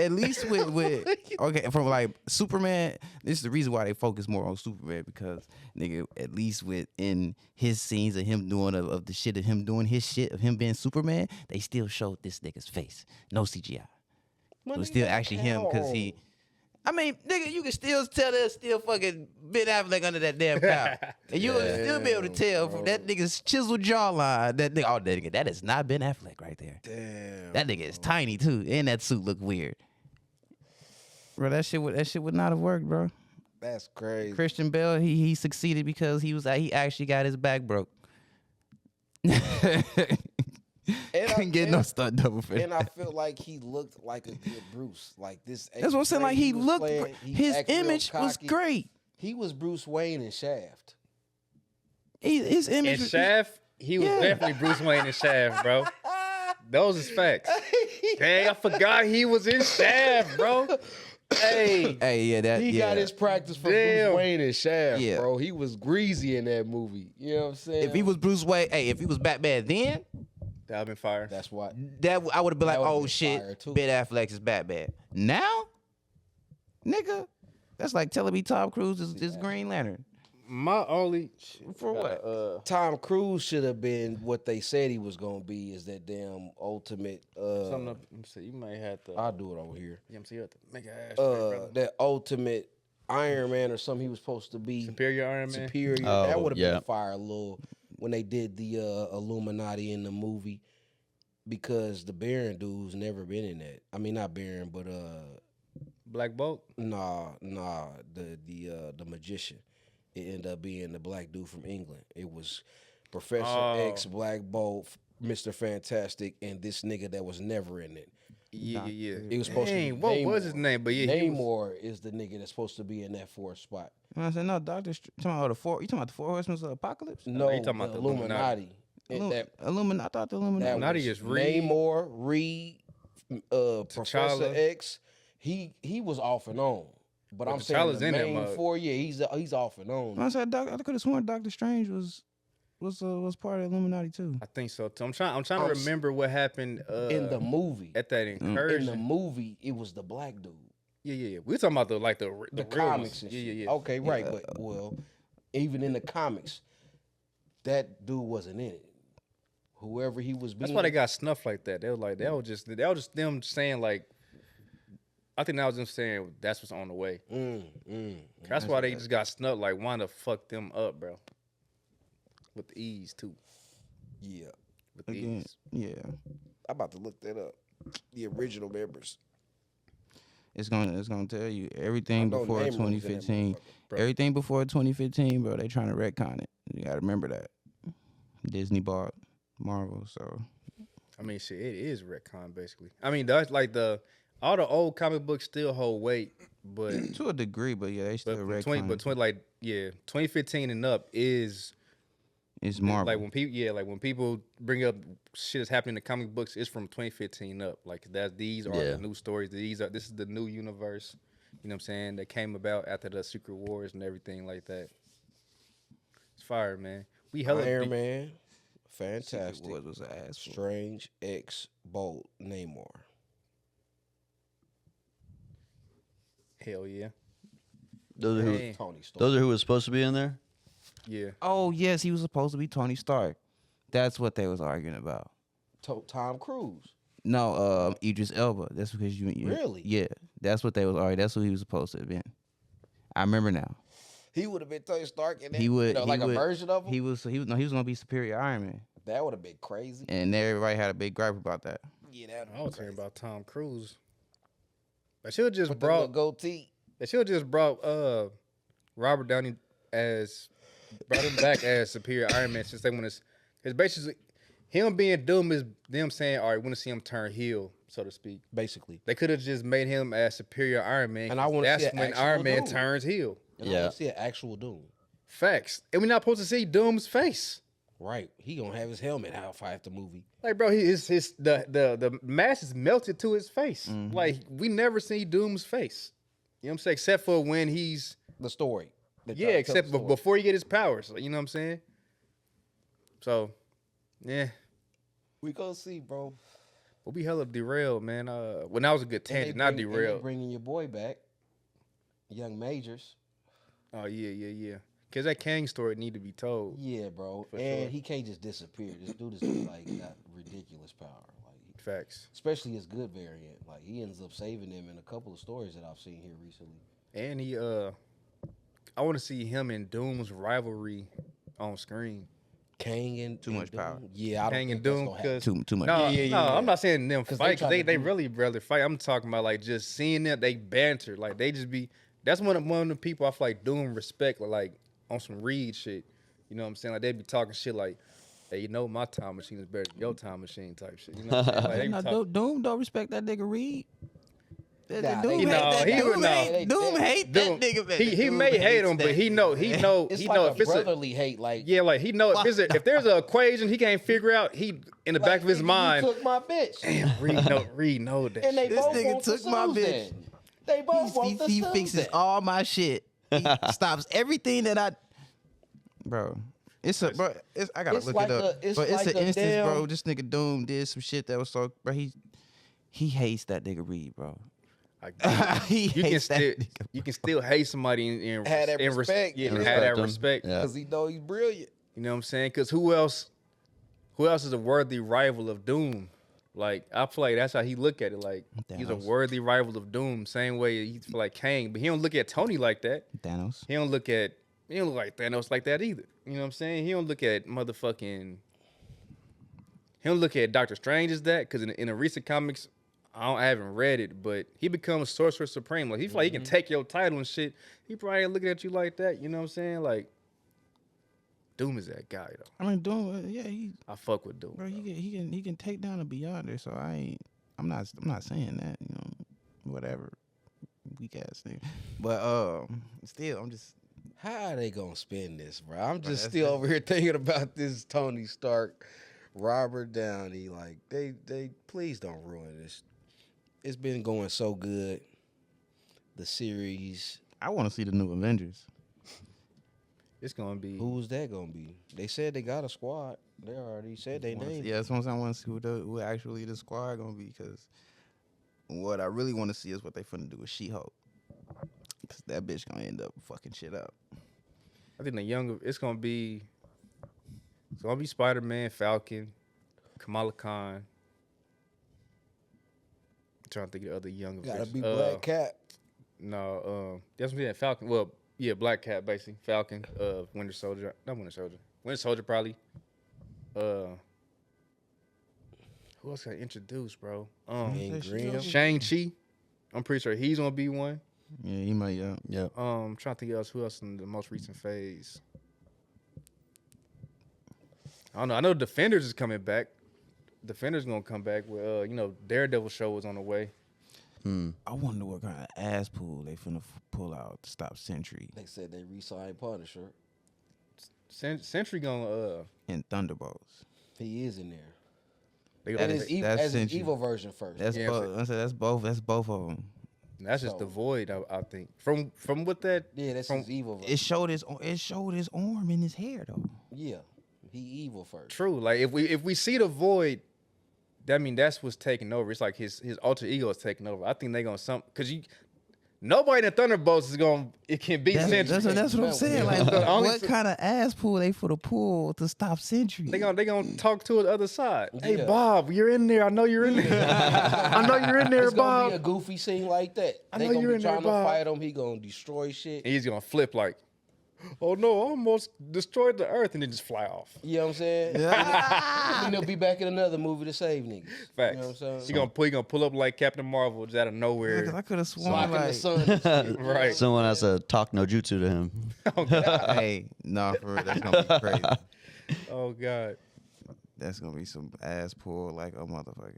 okay, from like Superman, this is the reason why they focus more on Superman because nigga, at least within his scenes of him doing of the shit of him doing his shit of him being Superman, they still showed this nigga's face, no CGI. It was still actually him because he. I mean, nigga, you can still tell there's still fucking Ben Affleck under that damn cow, and you will still be able to tell from that nigga's chiseled jawline that nigga. Oh, that nigga, that is not Ben Affleck right there. Damn. That nigga is tiny too, and that suit look weird. Bro, that shit would not have worked, bro. That's crazy. Christian Bale, he succeeded because he actually got his back broke. Couldn't get no stunt double for And that. I feel like he looked like a good Bruce. Like this. That's what I'm saying. Like he was looked, playing, he his acted real image was cocky. great. He was Bruce Wayne in Shaft. His image. In was- Shaft, he was Yeah. definitely Bruce Wayne in Shaft, bro. Those is facts. Dang, I forgot he was in Shaft, bro. Hey, Hey, yeah, that. He yeah. got his practice from Damn. Bruce Wayne in Shaft, Yeah. bro. He was greasy in that movie. You know what I'm saying? If he was Bruce Wayne, if he was Batman then, that'd been fire. That's why. that I would have been That like, would've oh been shit, fire, too. Ben Affleck is Batman. Now, nigga, that's like telling me Tom Cruise is Green Lantern. My only For what? Tom Cruise should have been what they said he was gonna be. Is that damn ultimate? something up, let me see, you might have to. I'll do it over here. You know what I'm saying? You have to make an ass straight, brother. That ultimate Iron Man or something he was supposed to be. Superior Iron Man. Superior. Oh, That would have yeah. been fire, little when they did the Illuminati in the movie, because the Baron dude's never been in that. I mean, not Baron, but Black Bolt. nah, the magician. It ended up being the black dude from England. It was Professor X, Black Bolt, Mr. Fantastic, and this nigga that was never in it. Yeah. It was supposed to be What was his Namor. name? But yeah, he was, Namor is the nigga that's supposed to be in that fourth spot. I said no, Doctor. You talking about the Four Horsemen of the Apocalypse? No, you talking about the the Illuminati. And that Illuminati. I thought the Illuminati. that Illuminati was is Reed. Namor, Reed, Professor T'Challa. X. He was off and on. But I'm saying T'Challa's the in that main mug. four, yeah, he's off and on. I said I could have sworn Doctor Strange was part of Illuminati too. I think so too. I'm trying to remember what happened In the movie. at that In incursion. the movie, it was the black dude. Yeah. We talking about the The real comics ones. and Yeah, shit. yeah. Okay, right. But well, even in the comics, that dude wasn't in it. Whoever he was being. That's why they got snuff like that. They was just them saying like, I think that was them saying that's what's on the way. That's why they just got snuffed. Like, wanting to fuck them up, bro. With the ease too. Yeah. With the Again, ease. yeah. I'm about to look that up. The original members. It's gonna tell you everything I know before Namor was in that 2015. motherfucker, bro. Everything before 2015, bro. They trying to retcon it. You gotta remember that. Disney bought Marvel, so I mean, shit, it is retcon basically. I mean, that's like all the old comic books still hold weight, but to a degree, but yeah, they still from retcon. 2015 and up is It's Marvel. like when people bring up shit that's happening in the comic books, it's from 2015 up. Like these are Yeah. the new stories. This is the new universe. You know what I'm saying? That came about after the Secret Wars and everything like that. It's fire, man. We hella Iron deep- Man, Fantastic, What was an ass for? Strange, X, Bolt, Namor. Hell yeah. Those are who. Hey. Tony Stark. Those are who was supposed to be in there. Yeah. Oh yes, he was supposed to be Tony Stark. That's what they was arguing about. Tom Cruise. No, Idris Elba. That's because you Really? Yeah, that's what they was arguing. That's what he was supposed to have been. I remember now. He would have been Tony Stark in that. He would like he a would- version of him. He was gonna be Superior Iron Man, That would have been crazy. and everybody had a big gripe about that. Yeah, that I was talking about Tom Cruise. They should have just With the little brought. goatee. They should have just brought Robert Downey brought him back as Superior Iron Man since they want to. It's basically him being Doom is them saying, all right, we want to see him turn heel, so to speak. Basically. They could have just made him as Superior Iron Man. And I 'cause wanna see that's an when actual Iron Man Doom. turns heel. And I Yeah. want to see an actual Doom. Facts. And we're not supposed to see Doom's face. Right. He gonna have his helmet out fight the movie. Like, bro, the mask is melted to his face. Like, we never see Doom's face. You know what I'm saying? Except for when he's The story. They yeah, try to tell except the story. before he get his powers. You know what I'm saying? So, yeah. We gonna see, bro. But we hella derailed, man. Well, that was a good And they tangent, not bring- and they derailed. bringing your boy back, Young Majors. Oh yeah. Cause that Kang story need to be told. Yeah, bro. For and sure. he can't just disappear. This dude is just like got ridiculous power. Like, Facts. especially his good variant. Like he ends up saving them in a couple of stories that I've seen here recently. And I want to see him and Doom's rivalry on screen. Kang and Too much Doom? power. Yeah, I don't Kang think and that's Doom, gonna happen. 'cause- Too much. No, Yeah, no, yeah. I'm not saying them 'Cause fight, because try to they do- really barely fight. I'm talking about like just seeing them, they banter. Like they just be, that's one of the people I feel like Doom respect, like on some Reed shit. You know what I'm saying? Like they be talking shit like, hey, you know my time machine is better than your time machine type shit. You know what I'm saying? Like they be No, talking. Doom don't respect that nigga Reed. Nah, Doom they- hate that. he would Doom know. hate- Doom hate that Doom- nigga. Man. he Doom may hate hates him, but that he know nigga, man. It's he like know a if it's a brotherly hate. Like, yeah, like he know if there's an equation he can't figure out, he in the like, back of his nigga, mind. you took my bitch, Reed know that. and they shit. This both nigga want took the my bitch. Susan. They both want the He Susan. fixes all my shit. He stops everything that I. Bro, I gotta It's look like it up. it's But it's like an a instance, damn- bro. This nigga Doom did some shit that was so, bro. He hates that nigga Reed, bro. Like, He you can hates that still nigga. you can still hate somebody and Have that and respect. yeah, And have respect that them. respect. Yeah. Because he know he's brilliant. You know what I'm saying? Because who else is a worthy rival of Doom? Like I feel like that's how he look at it. Like he's a Thanos. worthy rival of Doom. Same way he feel like Kang, but he don't look at Tony like that. Thanos. He don't look like Thanos like that either. You know what I'm saying? He don't look at motherfucking. He don't look at Doctor Strange as that because in the recent comics, I haven't read it, but he becomes Sorcerer Supreme. Like he feel like he can take your title and shit. He probably ain't looking at you like that. You know what I'm saying? Like Doom is that guy though. I mean, Doom. Yeah, I fuck with Doom. bro. Bro. He can take down a Beyonder. So I'm not saying that. You know, whatever. Weak ass nigga. But still, I'm just. How are they gonna spend this, bro? I'm just that's still the- over here thinking about this Tony Stark, Robert Downey. Like they please don't ruin this. It's been going so good. The series. I want to see the new Avengers. It's gonna be Who's that gonna be? They said they got a squad. They already said they named. Yeah, that's what I'm saying. I want to see who actually the squad gonna be, because what I really want to see is what they finna do with She-Hulk. Cause that bitch gonna end up fucking shit up. I think it's gonna be Spider-Man, Falcon, Kamala Khan. I'm trying to think of the other young Gotta Avengers. be Black Cat. No, that's what I'm saying. Falcon. Well, yeah, Black Cat basically. Falcon, Winter Soldier. Not Winter Soldier. Winter Soldier probably. Who else got introduced, bro? And Grimm. Shang-Chi. I'm pretty sure he's gonna be one. Yeah, he might. Yeah. Yep. I'm trying to think of who else in the most recent phase. I don't know. I know Defenders is coming back. Defenders gonna come back with Daredevil show was on the way. I wonder what kind of ass pool they finna pull out to stop Sentry They said they re-signed Punisher. Sentry gonna and Thunderbolts. He is in there. they And gonna, his that's as his Sentry. evil version first. That's Yeah, both. I said that's both. That's both of them. that's just the So- void. I think from what that Yeah, that's from- his evil version. It showed his arm in his hair though. Yeah, he evil first. true. Like if we see the void, that mean that's what's taking over. It's like his alter ego is taking over. I think they gonna because nobody in the Thunderbolts is gonna it can beat Sentry. That's what I'm saying. Like, The only what kind of ass pool they for the pool to stop Sentry? They gonna talk to the other side. Hey Yeah. Bob, you're in there. I know you're in there. I know you're in there, It's gonna be a Bob. goofy scene like that. I They know gonna you're be in there, trying to Bob. fight him. He gonna destroy shit. And he's gonna flip like, oh no, I almost destroyed the earth, and then just fly off. You know what I'm saying? And he'll be back in another movie to save niggas. Facts. You know what I'm saying? He gonna pull up like Captain Marvel just out of nowhere. Because I could have sworn Blocking the like, sun. and shit. Right. Someone has to talk no jutsu to him. hey, nah, for real, that's gonna be crazy. Oh god. That's gonna be some ass pull like a motherfucker.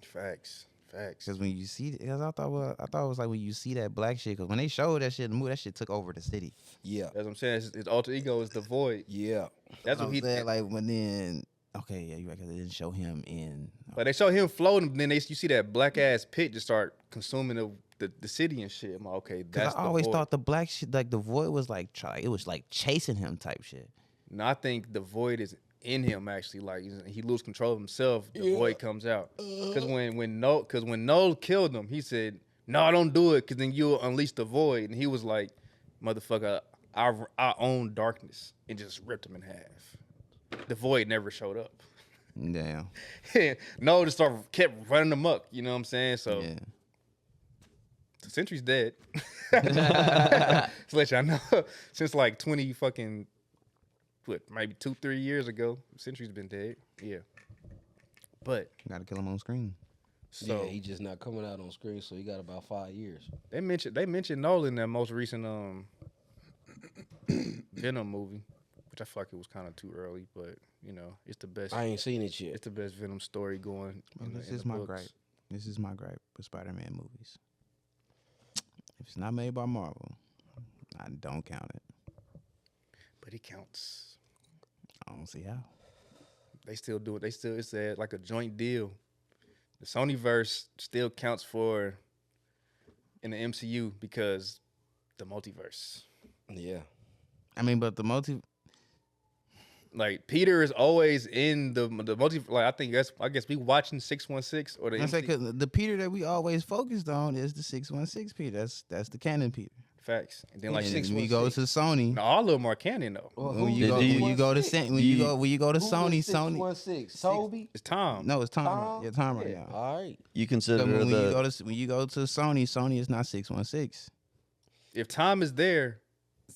Facts. Because when you see, because I thought it was like when you see that black shit. Because when they showed that shit in the movie, that shit took over the city. Yeah. That's what I'm saying. His alter ego is the void. Yeah. That's what I'm he saying, like when then. Okay, yeah, you right. Because they didn't show him in. Like they show him floating, then you see that black ass pit just start consuming the city and shit. I'm like, okay, Because that's I the always void. thought the black shit, like the void was like, it was like chasing him type shit. No, I think the void is in him actually. Like he loses control of himself, the void comes out. Because when Noel killed him, he said, "No, don't do it, because then you'll unleash the void." And he was like, "Motherfucker, I own darkness," and just ripped him in half. The void never showed up. Damn. Noel just kept running amok. You know what I'm saying? So Yeah. Sentry's dead. To let y'all know, since like 20 fucking what, maybe 2-3 years ago. Sentry's been dead. Yeah. But Gotta kill him on screen. so yeah, he just not coming out on screen, so he got about 5 years. they mentioned Nolan in that most recent Venom movie, which I feel like it was kind of too early, but you know, it's the best. I ain't seen it yet. It's the best Venom story going. Well, in the- this in is the my books. gripe. This is my gripe with Spider-Man movies. If it's not made by Marvel, I don't count it. But it counts. I don't see how. They still do it. It's like a joint deal. The Sonyverse still counts for in the MCU because the multiverse. Yeah. I mean, but the Like Peter is always in the multi. Like I guess we watching 616 or the I say, MCU. 'cause the Peter that we always focused on is the 616 Peter. That's the canon Peter. Facts. And then like And Six when one you go to six. Sony, No, all of them are canon though. Well, when who you was go Did when you go to 616? when you go to Who Sony, was Sony. 616? Toby? It's Tom. No, it's Tom. Tom? Yeah, Tom right Yeah. now. All right. You So consider when you the go to Sony is not 616. If Tom is there,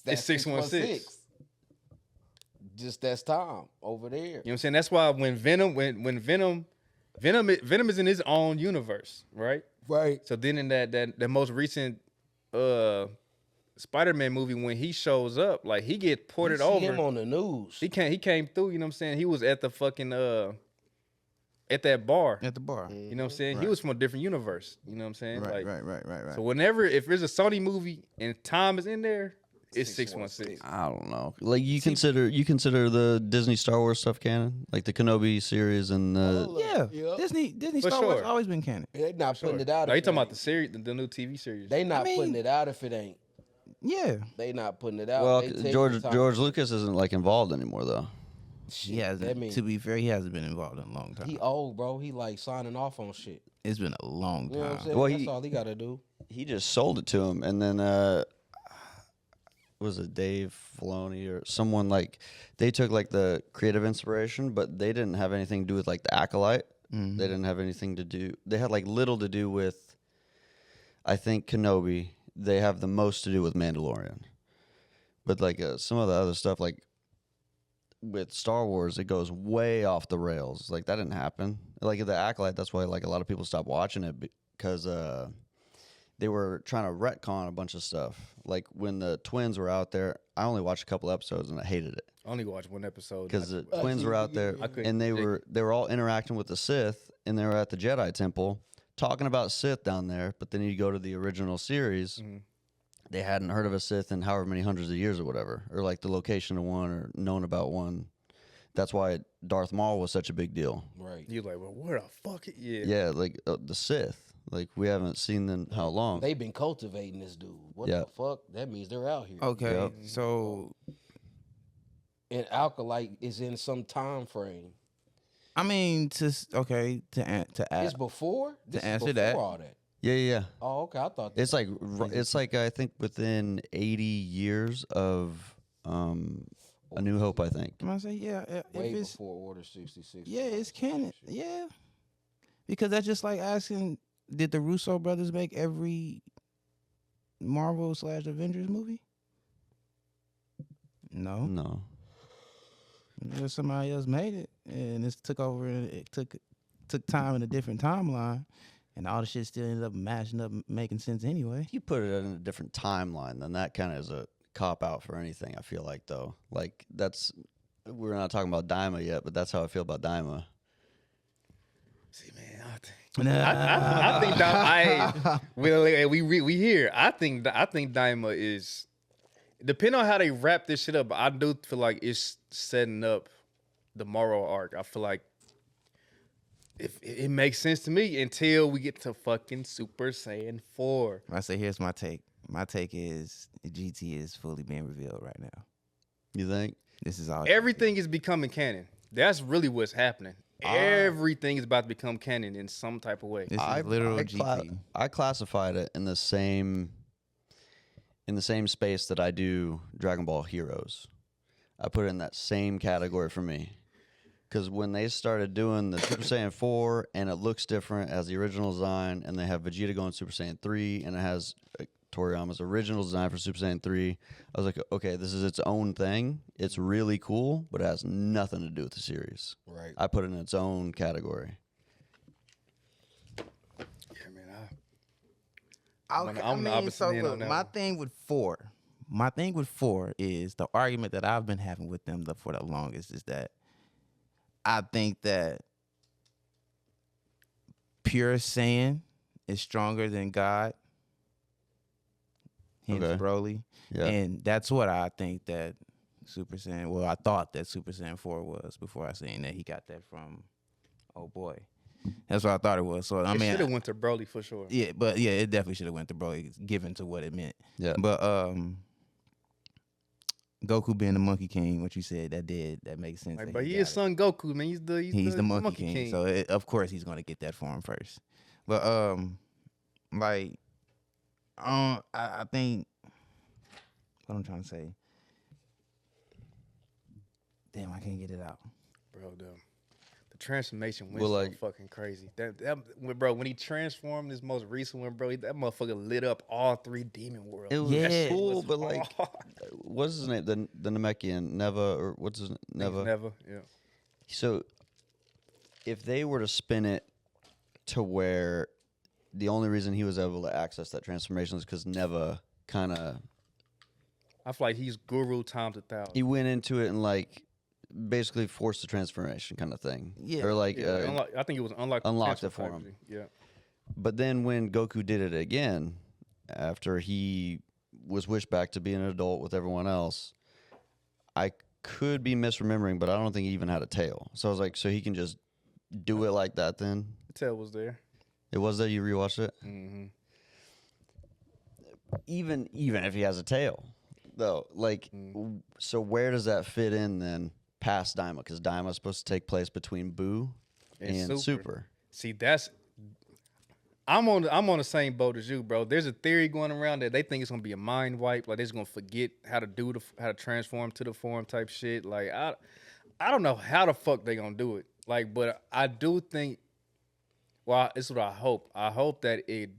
That's 616. Just that's Tom over there. you know what I'm saying? That's why when Venom is in his own universe, right? Right. So then in that most recent Spider-Man movie, when he shows up, like he get ported You see over. him on the news. He came through, you know what I'm saying? He was at the fucking at that bar. At the bar. You know what I'm saying? He Right. was from a different universe. You know what I'm saying? Right, Like, right. So whenever if there's a Sony movie and Tom is in there, it's 616. I don't know. Like you consider the Disney Star Wars stuff canon, like the Kenobi series and the. Yeah, Yep. Disney For Star Wars sure. always been canon. They not putting it out. No, if you it talking about ain't. the series, the new TV series. They not I mean- putting it out if it ain't. Yeah, They not putting it out. Well, They taking George the time. George Lucas isn't like involved anymore though. Shit, he hasn't. that mean To be fair, he hasn't been involved in a long time. he old, bro. He like signing off on shit. It's been a long You know what I'm time. saying? Well, That's he- all he got to do. He just sold it to him, and then was it Dave Filoni or someone, like they took like the creative inspiration, but they didn't have anything to do with like the Acolyte. Mhm. They didn't have anything to do. They had like little to do with, I think, Kenobi. They have the most to do with Mandalorian, but like some of the other stuff, like with Star Wars, it goes way off the rails. Like that didn't happen. Like the Acolyte, that's why like a lot of people stopped watching it because they were trying to retcon a bunch of stuff. Like when the twins were out there, I only watched a couple episodes and I hated it I only watched one episode because the I- twins were out there I couldn't and they dig were all interacting with the Sith and they were at the Jedi Temple talking about Sith down there. But then you go to the original series, Mhm. they hadn't heard of a Sith in however many hundreds of years or whatever, or like the location of one or known about one. That's why Darth Maul was such a big deal. Right. You like, well, where the fuck? Yeah. Yeah, like the Sith. Like we haven't seen them how long. They've been cultivating this dude. What Yeah. the fuck? That means they're out here. Okay, Yep. so And Alkalite is in some time frame. I mean to It's before. This is answer before that. all that. Yeah. Oh, okay. I thought It's like I think within 80 years of A New Hope, I think. I'm gonna say if way it's before Order 66. yeah, it's canon. Yeah, because that's just like asking, did the Russo brothers make every Marvel/Avengers movie? No, No. Just somebody else made it, and it took over. And it took time in a different timeline, and all the shit still ended up matching up, making sense anyway. If you put it in a different timeline, then that kind of is a cop out for anything, I feel like, though. Like, we're not talking about Daima yet, but that's how I feel about Daima. See, man, I think we here. I think Daima is, depending on how they wrap this shit up. I do feel like it's setting up the moral arc. I feel like if it makes sense to me until we get to fucking Super Saiyan 4. I say, here's my take. My take is GT is fully being revealed right now. You think? This is all Everything is becoming canon. That's really what's happening. Everything is about to become canon in some type of way. This is literal GT. I classified it in the same space that I do Dragon Ball Heroes. I put it in that same category for me. Because when they started doing the Super Saiyan 4 and it looks different as the original design, and they have Vegeta going Super Saiyan 3 and it has Toriyama's original design for Super Saiyan 3. I was like, okay, this is its own thing. It's really cool, but it has nothing to do with the series. Right. I put it in its own category. Yeah, man. Okay, I'm the opposite end on that my one. thing with four is the argument that I've been having with them for the longest is that I think that pure Saiyan is stronger than God. Hence Okay. Broly. Yeah. And that's what I think that Super Saiyan, well, I thought that Super Saiyan 4 was before I seen that he got that from, oh boy. That's what I thought it was. So, I It mean, should have went to Broly for sure. yeah, but yeah, it definitely should have went to Broly, given to what it meant. Yeah. But Goku being the Monkey King, what you said, that makes sense. Like, that but he he got is it. Son Goku, man. He's The Monkey King. So of course he's gonna get that for him first. But like I think what I'm trying to say. Damn, I can't get it out. Bro, the transformation went Well, so like- fucking crazy. Bro, when he transformed this most recent one, bro, that motherfucker lit up all 3 demon worlds. It was Yeah. That shit cool, was but like, hard. what's his name? The Namekian, Neva, or what's his Neva? Never, yeah. So, if they were to spin it to where the only reason he was able to access that transformation is because Neva kind of I feel like he's guru times 1,000. he went into it and like basically forced the transformation kind of thing. Yeah. Or like, Yeah, I think it was unlocked unlocked it for him. Yeah. but then when Goku did it again, after he was wished back to be an adult with everyone else, I could be misremembering, but I don't think he even had a tail. So I was like, so he can just do it like that then? The tail was there. It was that you rewatched it? Mm-hmm. Even if he has a tail, though, like, so where does that fit in then past Daima? Because Daima is supposed to take place between Boo and Super. See, I'm on the same boat as you, bro. There's a theory going around that they think it's gonna be a mind wipe, like they're just gonna forget how to transform to the form type shit. Like I don't know how the fuck they gonna do it. Like, but I do think, well, it's what I hope. I hope that it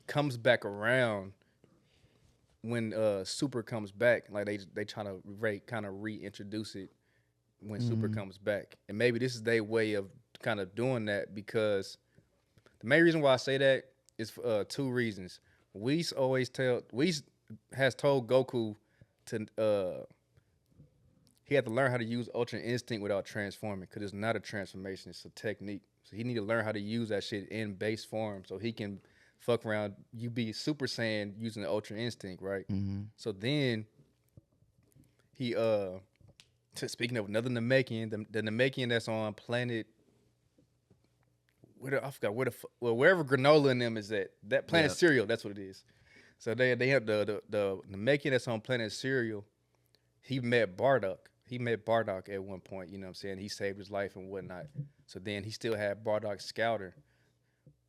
comes back around when Super comes back. Like they try to kind of reintroduce it when Super comes back, and maybe this is their way of kind of doing that, because the main reason why I say that is for 2 reasons. Whis has told Goku to he had to learn how to use Ultra Instinct without transforming, because it's not a transformation, it's a technique. So he need to learn how to use that shit in base form so he can fuck around. You be Super Saiyan using the Ultra Instinct, right? Mm-hmm. So then he speaking of another Namekian, the Namekian that's on planet I forgot wherever Granola and them is at. That planet Cereal, that's what it is. So they have the Namekian that's on planet Cereal. He met Bardock. He met Bardock at one point, you know what I'm saying? He saved his life and whatnot. So then he still had Bardock's scouter.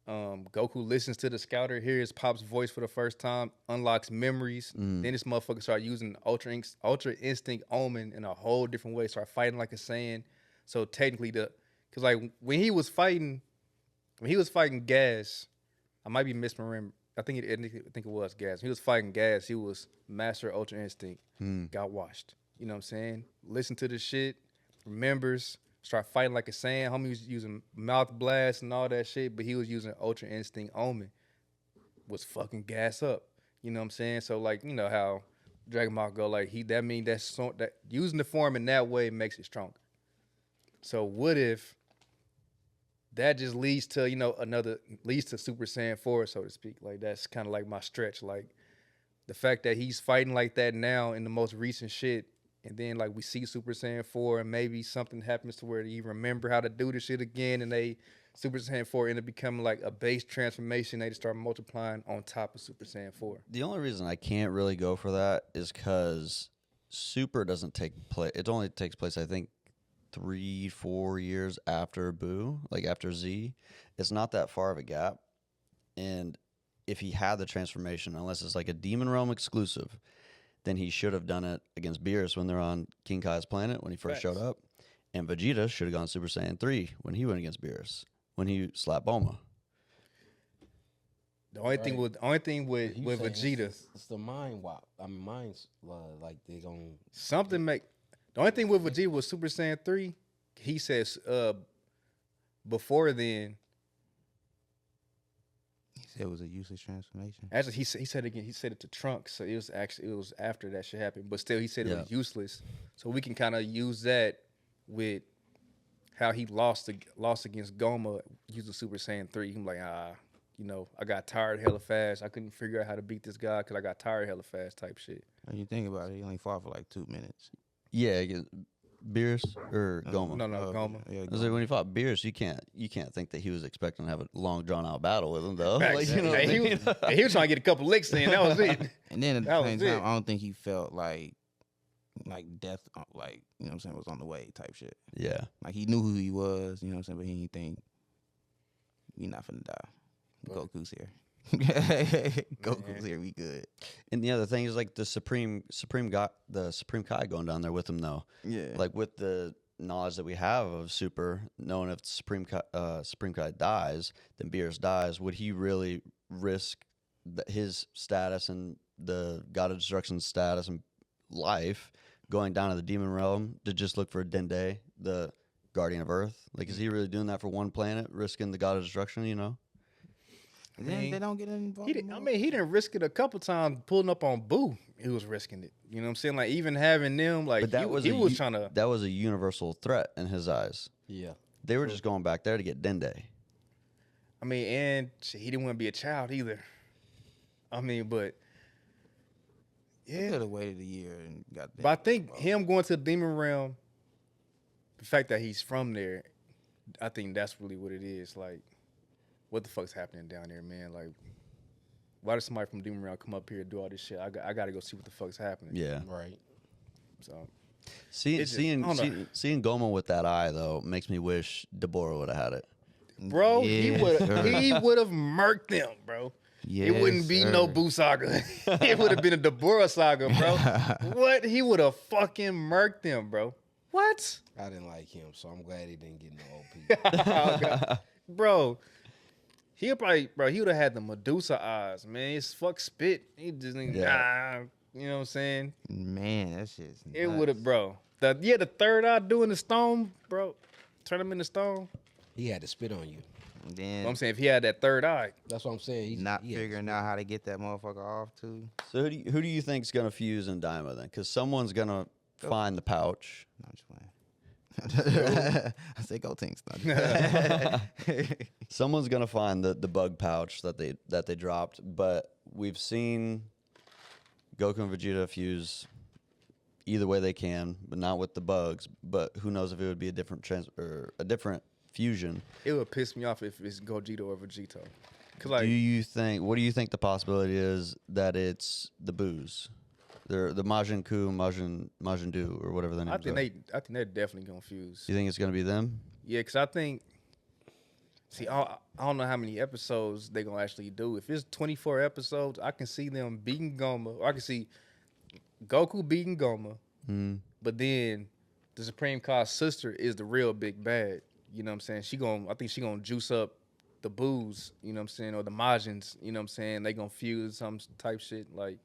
Goku listens to the scouter, hears Pop's voice for the first time, unlocks memories. Then this motherfucker start using Ultra Instinct Omen in a whole different way, start fighting like a Saiyan. So technically because like when he was fighting Gas, I might be misremembering. I think it was Gas. When he was fighting Gas, he was Master Ultra Instinct. Got washed. You know what I'm saying? Listen to the shit, remembers, start fighting like a Saiyan. Homie was using mouth blast and all that shit, but he was using Ultra Instinct Omen. Was fucking Gas up. You know what I'm saying? So like, you know how Dragon Ball go, like that using the form in that way makes it stronger. So what if that just leads to, leads to Super Saiyan 4, so to speak. Like, that's kind of like my stretch. Like, the fact that he's fighting like that now in the most recent shit, and then, like, we see Super Saiyan 4, and maybe something happens to where you remember how to do the shit again, and Super Saiyan 4 end up becoming, like, a base transformation. They just start multiplying on top of Super Saiyan 4. The only reason I can't really go for that is because Super doesn't take place. It only takes place, I think, 3-4 years after Boo, like after Z. It's not that far of a gap. And if he had the transformation, unless it's like a Demon Realm exclusive, then he should have done it against Beerus when they're on King Kai's planet when he first showed up. And Vegeta should have gone Super Saiyan 3 when he went against Beerus, when he slapped Bulma. The only thing with You with saying Vegeta, it's the mind wop. I mean, mind's like they gon' something make the only thing with Vegeta was Super Saiyan 3. He says before then. He said it was a useless transformation. Actually, he said again. He said it to Trunks, so it was after that shit happened. But still, he said it was useless. So we can kind of use that with how he lost against Goma using Super Saiyan 3. He was like, I got tired hella fast. I couldn't figure out how to beat this guy because I got tired hella fast type shit. When you think about it, he only fought for like 2 minutes. Yeah, Beerus or Goma. No, Goma. Yeah, I was like, when he fought Beerus, you can't think that he was expecting to have a long drawn out battle with him though. Facts. Like, you know what I He mean? was trying to get a couple licks in. That was it. And then at That the same was time, it. I don't think he felt like death, like, you know what I'm saying, was on the way type shit. Yeah. Like, he knew who he was, you know what I'm saying, but he didn't think, we not finna die. Goku's here. Goku's here, we good. And the other thing is like the Supreme Kai going down there with him though. Yeah. Like with the knowledge that we have of Super, knowing if Supreme Kai dies, then Beerus dies, would he really risk his status and the God of Destruction status and life going down to the demon realm to just look for Dende, the Guardian of Earth? Like, is he really doing that for one planet, risking the God of Destruction, you know? And then they don't get involved. He didn't risk it a couple times pulling up on Boo. He was risking it. You know what I'm saying? Like, even having them, like, But he was trying to. That was a universal threat in his eyes. Yeah. They were just going back there to get Dende. I mean, and shit, he didn't want to be a child either. I mean, but He yeah. could have waited a year and got But I think him going to the demon realm, the fact that he's from there, I think that's really what it is. Like, what the fuck's happening down there, man? Like, why does somebody from demon realm come up here and do all this shit? I got to go see what the fuck's happening. Yeah. Right. So Seeing Goma with that eye though makes me wish Deborah would have had it. bro, Yeah, he would have murked them, bro. It wouldn't be no Boo saga. It would have been a Deborah saga, bro. What? He would have fucking murked them, bro. What? I didn't like him, so I'm glad he didn't get no OP. Oh, God. Bro, he would have had the Medusa eyes, man. It's fuck spit. He just you know what I'm saying? Man, that shit's It nuts. would have, bro. The third eye doing the stone, bro. Turn him into stone. He had to spit on you. And then I'm saying if he had that third eye, That's what I'm saying. He not he had to figuring out how to get that motherfucker off too. So who do you think's gonna fuse in Daima then? Because someone's gonna find the pouch. No, I'm just playing. I say go Tinks. Someone's gonna find the bug pouch that they dropped. But we've seen Goku and Vegeta fuse either way they can, but not with the bugs. But who knows if it would be a different a different fusion. it would piss me off if it's Gogeta or Vegito. Cause What do you think the possibility is that it's the Boos? They're the Majin Ku, Majin Du, or whatever the name I is. think they're definitely gonna fuse. You think it's gonna be them? Yeah, because I think. See, I don't know how many episodes they're gonna actually do. If it's 24 episodes, I can see them beating Goma, or I can see Goku beating Goma. But then the Supreme Kai's sister is the real big bad. You know what I'm saying? I think she gonna juice up the Boos. You know what I'm saying, or the Majins. You know what I'm saying? They gonna fuse some type shit like.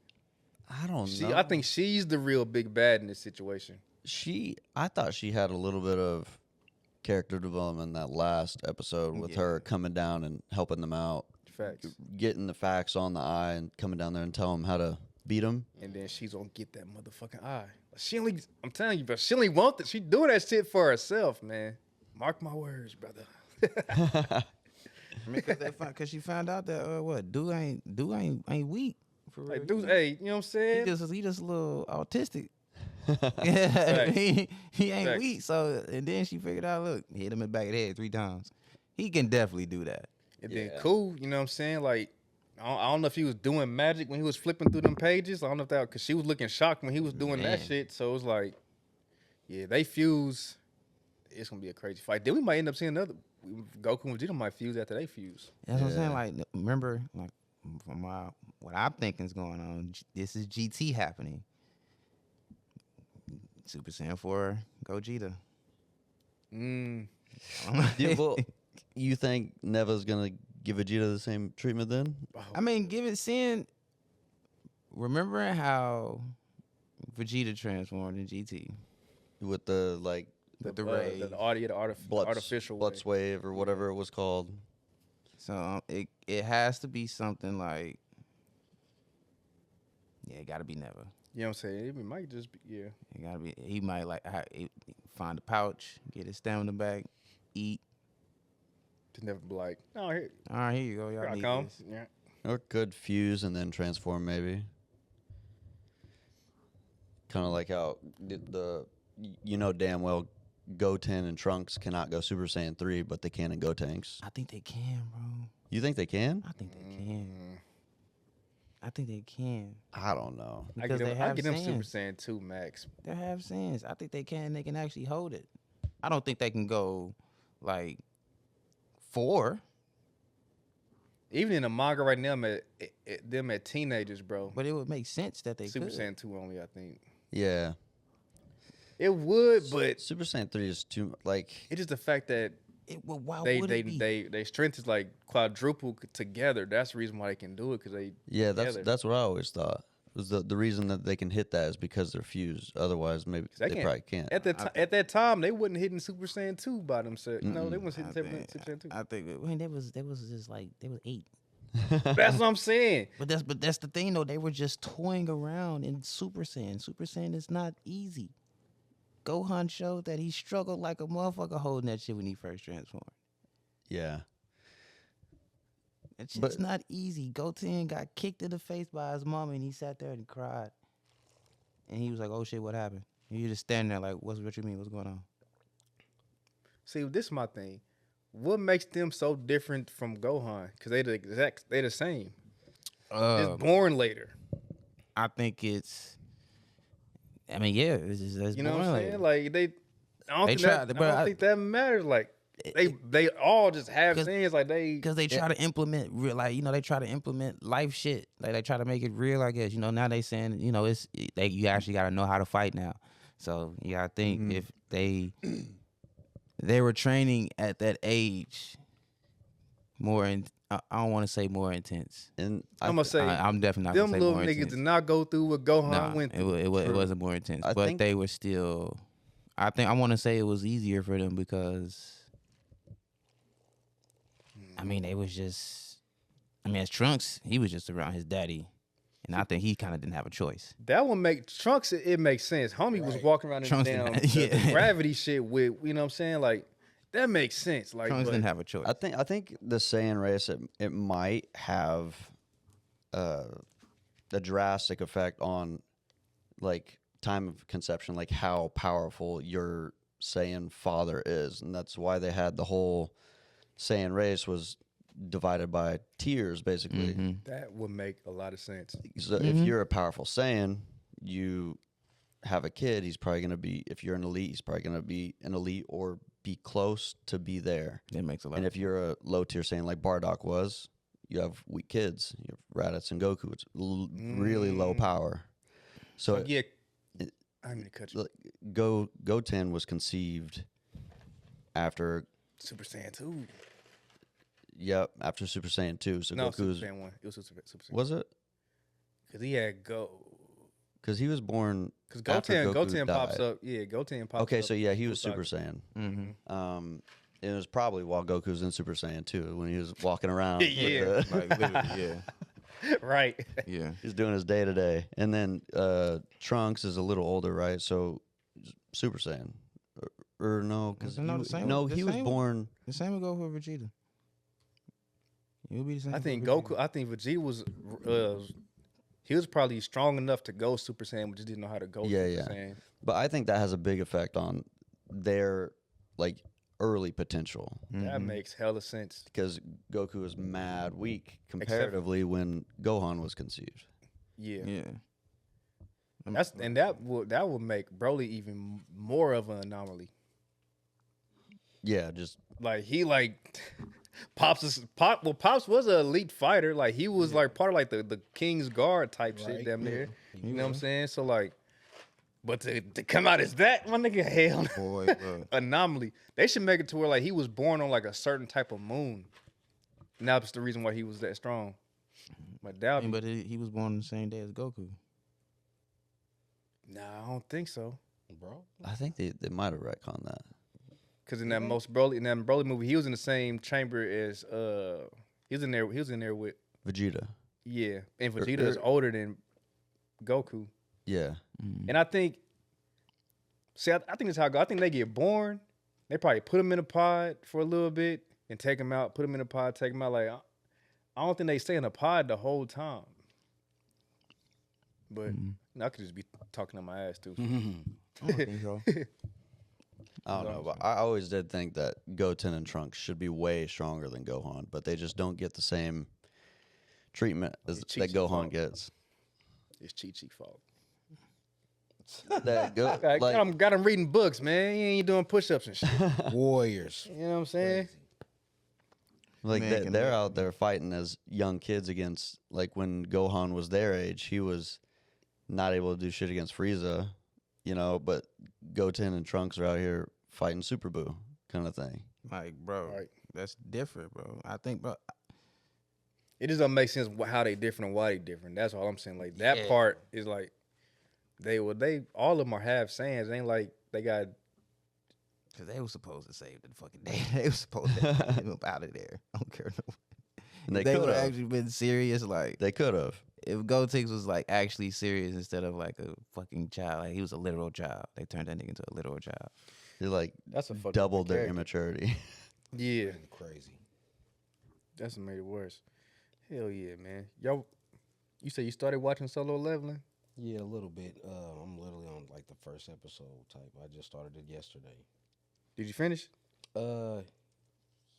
I don't know. I think she's the real big bad in this situation. I thought she had a little bit of character development in that last episode with her coming down and helping them out, Facts. getting the facts on the eye and coming down there and telling them how to beat them. And then she's gonna get that motherfucking eye. I'm telling you, bro, she only want that. She doing that shit for herself, man. Mark my words, brother. I mean, cause she found out that dude ain't weak. For real. Like, dude, hey, you know what I'm saying? He just a little autistic. Yeah, he ain't Facts. weak. So and then she figured out, look, hit him in the back of the head 3 times. He can definitely do that. And then cool, you know what I'm saying? Like, I don't know if he was doing magic when he was flipping through them pages. I don't know if that, because she was looking shocked when he was doing that Man. shit. So it was like, yeah, they fuse. It's gonna be a crazy fight. Then we might end up seeing another. Goku and Vegeta might fuse after they fuse. That's what I'm saying. Like, remember, like, from what I'm thinking is going on, this is GT happening. Super Saiyan 4, Gogeta. Well, you think Neva's gonna give Vegeta the same treatment then? I mean, remembering how Vegeta transformed in GT With the like with the ray. the artificial Blutz way. wave or whatever it was called. So it has to be something like, yeah, it got to be never. You know what I'm saying? It might just be, yeah. It got to be. He might find a pouch, get his stamina back, eat. To never be like, oh, here, All right, here you go. here Y'all I need come. this. Yeah. Or could fuse and then transform maybe. Kind of like how damn well Goten and Trunks cannot go Super Saiyan 3, but they can in Gotenks. I think they can, bro. You think they can? I think they can. I think they can. I don't know. Because they I have get them Super Saiyans. Saiyan 2 max. They have Saiyans. I think they can. They can actually hold it. I don't think they can go like 4. Even in the manga right now, them at teenagers, bro. But it would make sense that they Super could. Saiyan 2 only, I think. Yeah. It would, but Super Saiyan 3 is too like it's just the fact that Why they would it be? they strength is like quadruple together. That's the reason why they can do it, because they yeah, together. that's what I always thought. Was the reason that they can hit that is because they're fused. Otherwise, maybe they probably can't. At that time, they wasn't hitting Super Saiyan 2 by themselves. No, they wasn't hitting Super Saiyan 2. I think they was just like they was 8. That's what I'm saying. But that's the thing though. They were just toying around in Super Saiyan. Super Saiyan is not easy. Gohan showed that he struggled like a motherfucker holding that shit when he first transformed. Yeah. That shit's not easy. Goten got kicked in the face by his mom and he sat there and cried. And he was like, "Oh shit, what happened?" And you just standing there like, what you mean? What's going on?" See, this is my thing. What makes them so different from Gohan? Because they the same. It's born later. I think it's. I mean, yeah, it's You know what born I'm later. saying? Like I don't think that matters. Like they all just have things like they because they try to implement real, like they try to implement life shit. Like they try to make it real. I guess now they saying you actually got to know how to fight now. So you got to think if they were training at that age more I don't want to say more intense. And I'm gonna say I'm definitely not them gonna say little more niggas intense. did not go through what Gohan Nah, went through. it wasn't more intense, I but think- they were still. I want to say it was easier for them because. I mean, they was just. I mean, as Trunks, he was just around his daddy, and I think he kind of didn't have a choice. That one make Trunks. It makes sense. Homie was walking around in Trunks the damn didn't- yeah. the gravity shit with you know what I'm saying. Like that makes sense. Like Trunks but didn't have a choice. I think the Saiyan race it might have a drastic effect on like time of conception, like how powerful your Saiyan father is, and that's why they had the whole Saiyan race was divided by tiers, basically. that would make a lot of sense. So if you're a powerful Saiyan, you have a kid, he's probably going to be, if you're an elite, he's probably going to be an elite or be close to be there. That makes a lot. And if you're a low tier Saiyan like Bardock was, you have weak kids. You have Raditz and Goku. It's really low power. So Yeah, I mean to cut you. Goten was conceived after, Super Saiyan 2. after Super Saiyan 2. So No, Goku's, Super Saiyan 1. It was Super Saiyan. was it? Because he had Because he was born Because after Goten Goku pops died. up. Yeah, Goten pops up. Okay, so yeah, he was Super Super Saiyan. Mm-hmm. It was probably while Goku was in Super Saiyan 2 when he was walking around. with Yeah. the- Like literally, right. yeah. he's doing his day to day. And then Trunks is a little older, right? So Super Saiyan. Or no, because No, the same- the he was same- born. The same would go for Vegeta. It would be the same. I for think Vegeta. Goku. I think Vegeta was. He was probably strong enough to go Super Saiyan, but just didn't know how to go Yeah, Super yeah. Saiyan. But I think that has a big effect on their like early potential. That makes hella sense. Because Goku was mad weak comparatively when Gohan was conceived. Yeah. Yeah. That would make Broly even more of an anomaly. Yeah, just Like he Pops was an elite fighter. Like he was like part of like the King's Guard type shit damn near. You know what I'm saying? So like, but to come out as that, my nigga, hell no. Boy, bro. Anomaly. They should make it to where like he was born on like a certain type of moon. And that's the reason why he was that strong. But I doubt mean, but he was born the same day as Goku. Nah, I don't think so. bro. I think they might have retconned that. Cause in that Broly movie, he was in the same chamber as he was in there with Vegeta. yeah, and Vegeta is older than Goku. Yeah. And I think I think that's how it go. I think they get born, they probably put them in a pod for a little bit and take them out, put them in a pod, take them out. Like I don't think they stay in a pod the whole time. But I could just be talking on my ass too. I don't think so. I don't know, but I always did think that Goten and Trunks should be way stronger than Gohan, but they just don't get the same treatment as It's that Chi-Chi's Gohan fault. gets. It's Chi-Chi fault. That go, I like, got him reading books, man. He ain't doing push-ups and shit. Warriors. You know what I'm saying? like Man can they're live. out there fighting as young kids against, like when Gohan was their age, he was not able to do shit against Frieza, you know, but Goten and Trunks are out here fighting Super Buu kind of thing. Like, bro, Right. that's different, bro. I think, bro, It just doesn't make sense how they different and why they different. That's all I'm saying. Like that Yeah. part is like they all of them are half sayings. It ain't like they got because they were supposed to save the fucking day. They were supposed to get him up out of there. I don't care. And If they they could would have have. actually been serious. Like, They could have. if Gotenks was like actually serious instead of like a fucking child, like he was a literal child. They turned that nigga into a literal child. They like that's a fucking doubled their character. immaturity. Yeah, Crazy. that's what made it worse. Hell yeah, man. Yo, you said you started watching Solo Leveling? Yeah, a little bit. I'm literally on like the first episode type. I just started it yesterday. Did you finish?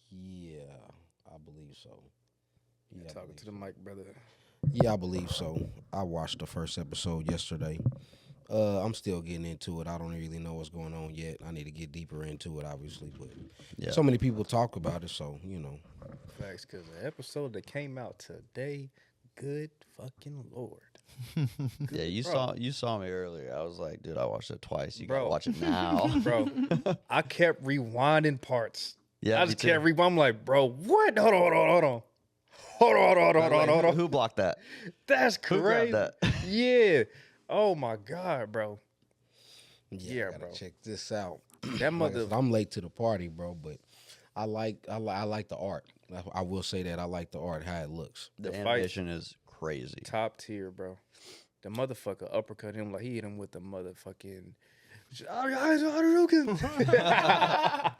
Yeah, I believe so. Yeah, I Talking believe to the so. mic, brother. Yeah, I believe so. I watched the first episode yesterday. I'm still getting into it. I don't really know what's going on yet. I need to get deeper into it, obviously. But Yeah. so many people talk about it, so you know. Facts, because the episode that came out today, good fucking Lord. Yeah, you Bro. saw me earlier. I was like, dude, I watched it twice. You Bro. gotta watch it now. Bro, I kept rewinding parts. Yeah, I me just too. kept rewinding. I'm like, bro, what? Hold on. Hold on. Who blocked that? That's Who crazy. grabbed that? Yeah. Oh my God, bro. Yeah, I gotta bro. check this out. That Like I mother. said, I'm late to the party, bro, but I like the art. I will say that I like the art, how it looks. The The fight- animation is crazy. Top tier, bro. The motherfucker uppercut him like he hit him with the motherfucking.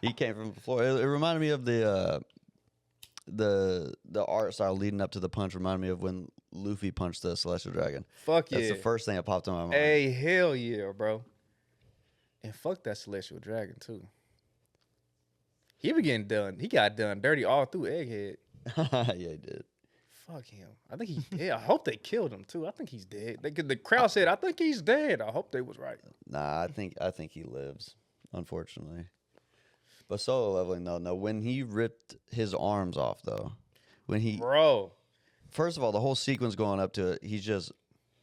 He came from the floor. It reminded me of the art style leading up to the punch. Reminded me of when Luffy punched the Celestial Dragon. Fuck That's yeah. the first thing that popped in my mind. Hey, hell yeah, bro. And fuck that Celestial Dragon too. He be getting done. He got done dirty all through Egghead. Yeah, he did. Fuck him. I think he's dead. I hope they killed him too. I think he's dead. The crowd said, I think he's dead. I hope they was right. Nah, I think he lives, unfortunately. But Solo Leveling, though, no. When he ripped his arms off, though, when he Bro. first of all, the whole sequence going up to it, he's just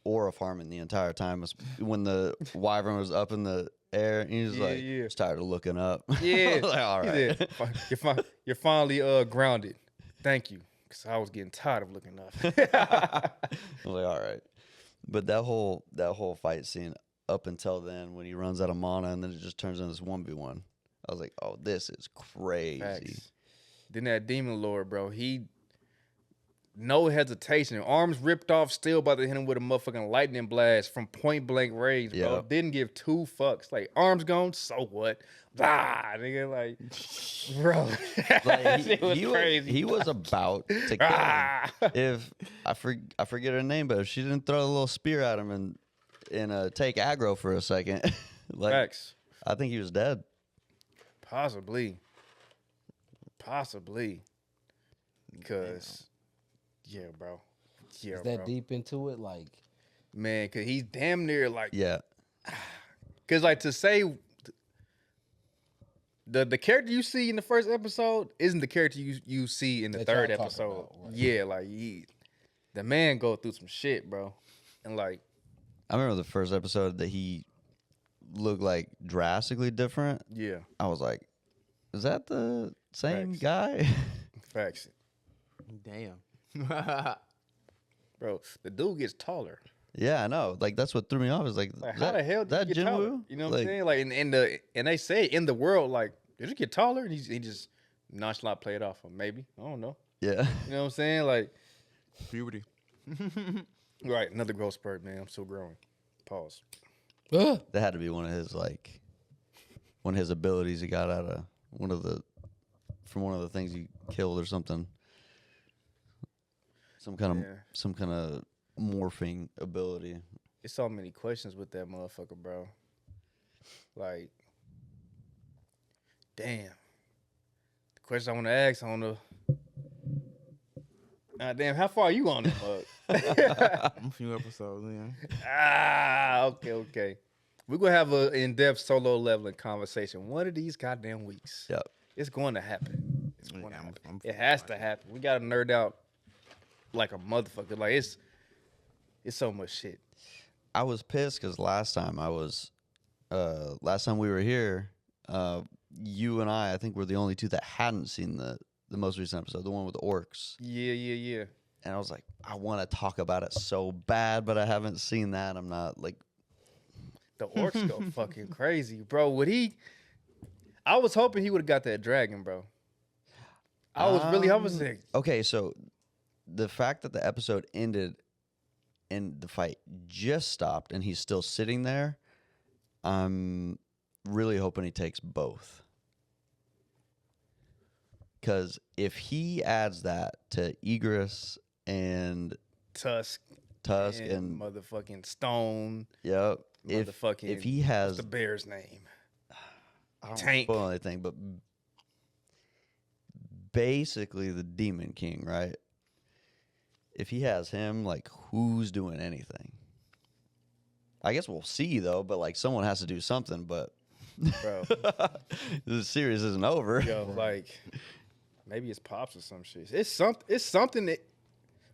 aura farming the entire time. When the wyvern was up in the air, and he was like, Yeah. just tired of looking up. Yeah. I was like, all He right. said, you're finally grounded. Thank you. Because I was getting tired of looking up. I was like, all right. But that whole fight scene up until then, when he runs out of mana, and then it just turns into this 1v1. I was like, oh, this is crazy. Facts. Then that Demon Lord, bro, he no hesitation. Arms ripped off, still about to hit him with a motherfucking lightning blast from point blank range, bro. Yeah. Didn't give two fucks. Like, arms gone, so what? Blah, nigga, like, bro. Like, that shit was crazy. he was about to kill him. Ah. If I forget her name, but if she didn't throw a little spear at him and take aggro for a second, like Facts. I think he was dead. Possibly. Because, yeah, bro. Yeah, Is that bro. deep into it? Like, Man, because he's damn near like, Yeah, because like to say the character you see in the first episode isn't the character you see in the That third y'all talking episode. about, right. Yeah, like the man go through some shit, bro. And like, I remember the first episode that he looked like drastically different. yeah, I was like, is that the same Facts. guy? facts. Damn. Bro, the dude gets taller. Yeah, I know. Like that's what threw me off. Is like, Like, how the hell did that he get taller? Jinwoo? You know what Like, I'm saying? Like, and they say in the world, like, did you get taller? And he just nonchalant play it off. Or maybe I don't know. Yeah. You know what I'm saying? Like, Puberty. right, another growth spurt, man. I'm still growing. Pause. Ugh. That had to be one of his abilities he got out of one of the things he killed or something. Some kind of morphing ability. It's so many questions with that motherfucker, bro. Like, damn. The question I want to ask on the. Damn, how far are you on it, mug? I'm a few episodes in. Okay. We're going to have an in-depth solo leveling conversation one of these goddamn weeks. Yep. It's going to happen. It's going to Yeah, happen. It has to happen. We got to nerd out like a motherfucker. Like, it's so much shit. I was pissed because last time we were here, you and I think we're the only two that hadn't seen the most recent episode, the one with the orcs. Yeah. And I was like, I want to talk about it so bad, but I haven't seen that. I'm not like, The orcs go fucking crazy, bro. I was hoping he would have got that dragon, bro. I was like, okay, so the fact that the episode ended and the fight just stopped and he's still sitting there, I'm really hoping he takes both. Because if he adds that to Egress and Tusk and motherfucking Stone, yep, motherfucking if he has what's the bear's name? I don't Tank. spoil anything, but basically the Demon King, right? If he has him, like, who's doing anything? I guess we'll see though, but like someone has to do something. But Bro, the series isn't over. yo, like maybe it's Pops or some shit. It's something that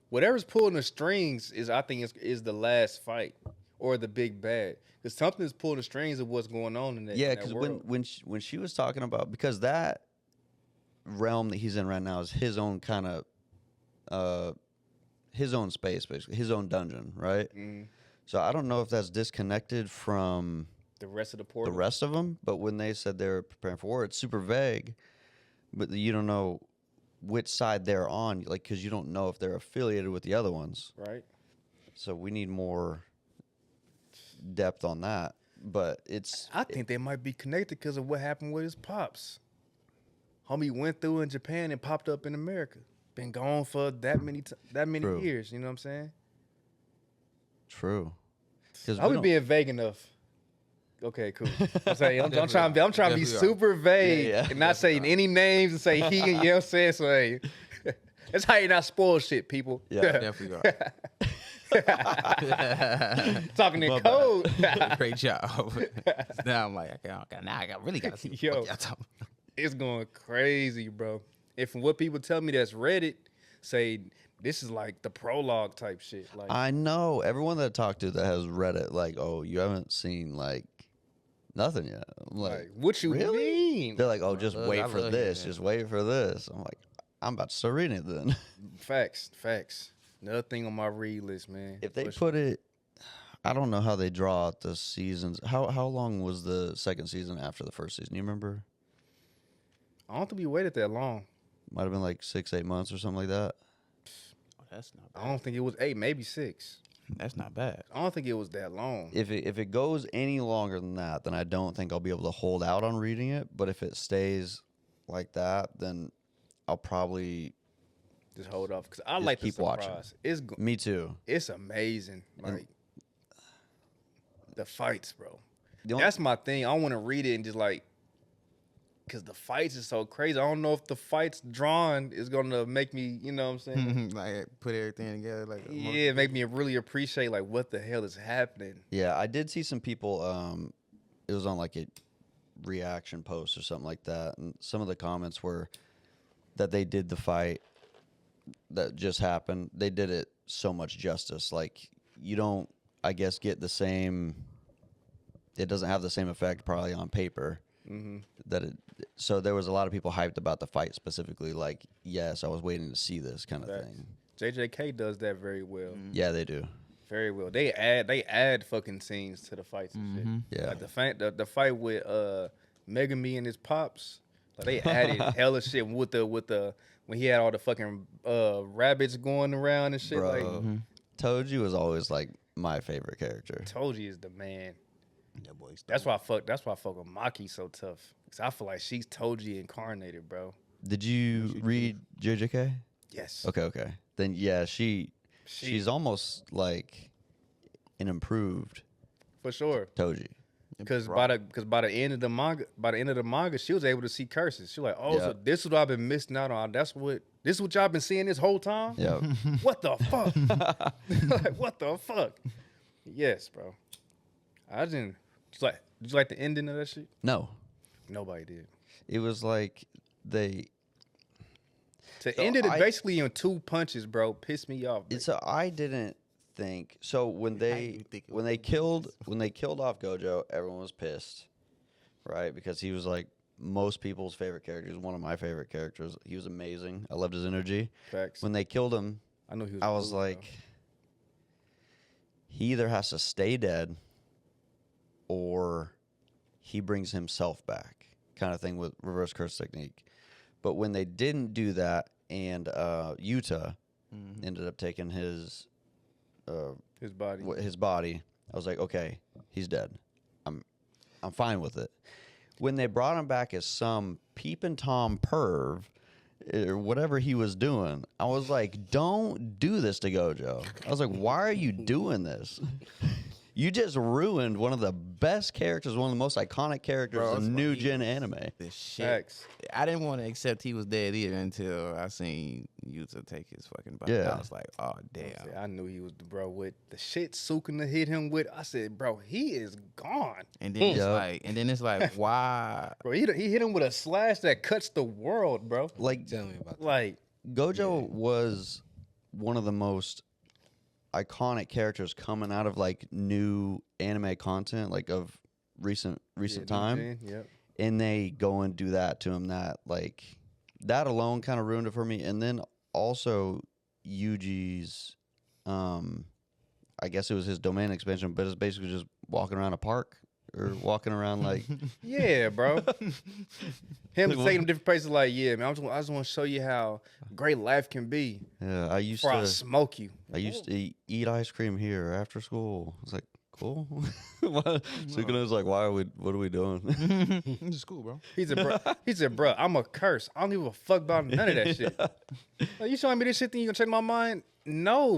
whatever's pulling the strings I think is the last fight or the big bad. Because something is pulling the strings of what's going on in that. Yeah, because because when she was talking about, because that realm that he's in right now is his own kind of his own space, basically his own dungeon, right? So I don't know if that's disconnected from the rest of the portal. the rest of them, but when they said they were preparing for war, it's super vague, but you don't know which side they're on, like, because you don't know if they're affiliated with the other ones, right? so we need more depth on that. But I think they might be connected because of what happened with his pops. Homie went through in Japan and popped up in America. Been gone for that many True. years. You know what I'm saying? true. Because I was being vague enough. Okay, cool. I'm saying I'm trying to be Definitely are. super vague Yeah. and not saying any names and say he. You know what I'm saying? So hey, that's how you not spoil shit, people. Yeah. Definitely are. Talking in code. Great job. Now I'm like, I really gotta see what Yo. y'all talking about. It's going crazy, bro. And from what people tell me that's Reddit, say this is like the prologue type shit. Like I know everyone that I talked to that has read it, like, oh, you haven't seen like nothing yet. I'm like, what you really? mean? They're like, oh, just I wait love for hearing this, that. just wait for this. I'm like, I'm about to start reading it then. Facts. Another thing on my read list, man. If they Push- put it, I don't know how they draw out the seasons. How long was the second season after the first season? You remember? I don't think we waited that long. Might have been like 6-8 months or something like that. Oh, that's not I bad. don't think it was 8, maybe 6. That's not bad. I don't think it was that long. If it goes any longer than that, then I don't think I'll be able to hold out on reading it. But if it stays like that, then I'll probably Just hold off because I Just like keep the surprise. watching. Me too. It's amazing. Like the fights, bro. The only- That's my thing. I want to read it and just like, because the fights is so crazy. I don't know if the fights drawn is gonna make me, you know what I'm saying? Like put everything together. Like Yeah, make me really appreciate like what the hell is happening. Yeah, I did see some people. It was on like a reaction post or something like that, and some of the comments were that they did the fight that just happened. They did it so much justice. Like you don't, I guess, get the same. It doesn't have the same effect probably on paper, That it, so there was a lot of people hyped about the fight specifically. Like, yes, I was waiting to see this kind of Facts. thing. JJK does that very well. Yeah, they do. Very well. They add fucking scenes to the fights and shit. Yeah. Like the fight with Megami and his pops. Like they added hella shit with the when he had all the fucking rabbits going around and shit. Bro, Like Toji was always like my favorite character. Toji is the man. That boy That's why I fuck with Maki so tough. Cause I feel like she's Toji incarnated, bro. Did you read JJK? Yes. Okay. Then yeah, she's almost like an improved For sure. Toji. Because by the end of the manga, she was able to see curses. She was like, oh, so this is what I've been missing out on. This is what y'all been seeing this whole time? Yeah. What the fuck? Like, what the fuck? Yes, bro. Did you like the ending of that shit? No. Nobody did. It was like they Ended it basically in 2 punches, bro. Pissed me off. So I didn't think so when they killed off Gojo, everyone was pissed, right? Because he was like most people's favorite character. He was one of my favorite characters. He was amazing. I loved his energy. Facts. When they killed him, I knew he was. I was cool, like, bro. he either has to stay dead or he brings himself back, kind of thing with reverse curse technique. But when they didn't do that, and Yuta ended up taking his body, I was like, okay, he's dead. I'm fine with it. When they brought him back as some peeping Tom perv or whatever he was doing, I was like, don't do this to Gojo. I was like, why are you doing this? You just ruined one of the best characters, one of the most iconic characters in new gen anime. The shit. Facts. I didn't want to accept he was dead either until I seen Yuta take his fucking body. Yeah. I was like, oh damn. I knew he was the bro with the shit Sukuna hit him with. I said, bro, he is gone. And then it's like, why? Bro, he hit him with a slash that cuts the world, bro. Like, Tell me about that. Like, Gojo was one of the most iconic characters coming out of like new anime content, like of recent time. Yep. And they go and do that to him. That alone kind of ruined it for me. And then also Yuji's, I guess it was his domain expansion, but it's basically just walking around a park or walking around like. Yeah, bro. Him taking him different places, like, yeah, man. I just want to show you how great life can be. Yeah, I used Before I to smoke you. eat ice cream here after school. It's like, cool. Sukuna was like, what are we doing? This is cool, bro. He said, bro, I'm a curse. I don't give a fuck about none of that shit. Like, you showing me this shit, then you gonna change my mind? No,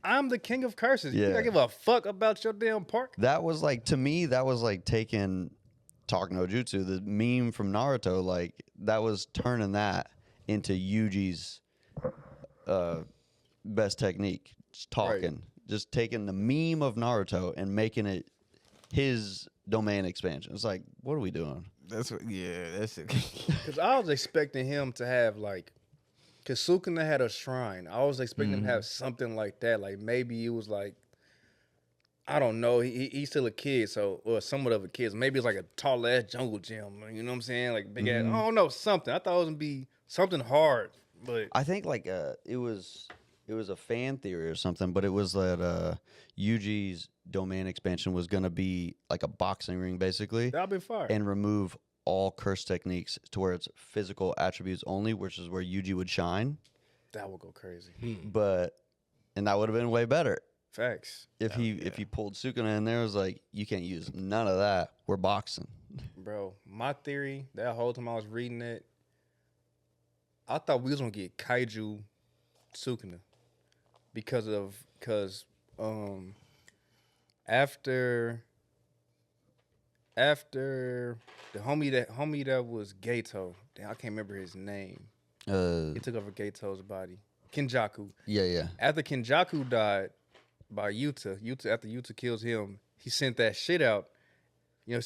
I'm the king of curses. You Yeah. think I give a fuck about your damn park? That was like, to me, that was like taking Talk No Jutsu, the meme from Naruto, like that was turning that into Yuji's best technique. Just talking. Right. Just taking the meme of Naruto and making it his domain expansion. It's like, what are we doing? That's it. Because I was expecting him to have like, because Sukuna had a shrine. I was expecting him to have something like that. Like maybe it was like, I don't know. He's still a kid, or somewhat of a kid. So maybe it's like a tall ass jungle gym. You know what I'm saying? Like big ass. I don't know, something. I thought it was gonna be something hard, but I think like it was a fan theory or something, but it was that Yuji's domain expansion was gonna be like a boxing ring basically, that'd be fire. and remove all curse techniques to where it's physical attributes only, which is where Yuji would shine. That would go crazy. And that would have been way better. Facts, If he pulled Sukuna in there, it was like, you can't use none of that. We're boxing. bro. My theory that whole time I was reading it, I thought we was gonna get Kaiju Sukuna because after the homie that was Gato, damn, I can't remember his name. He took over Gato's body. Kenjaku. Yeah. After Kenjaku died by Yuta, after Yuta kills him, he sent that shit out. You know,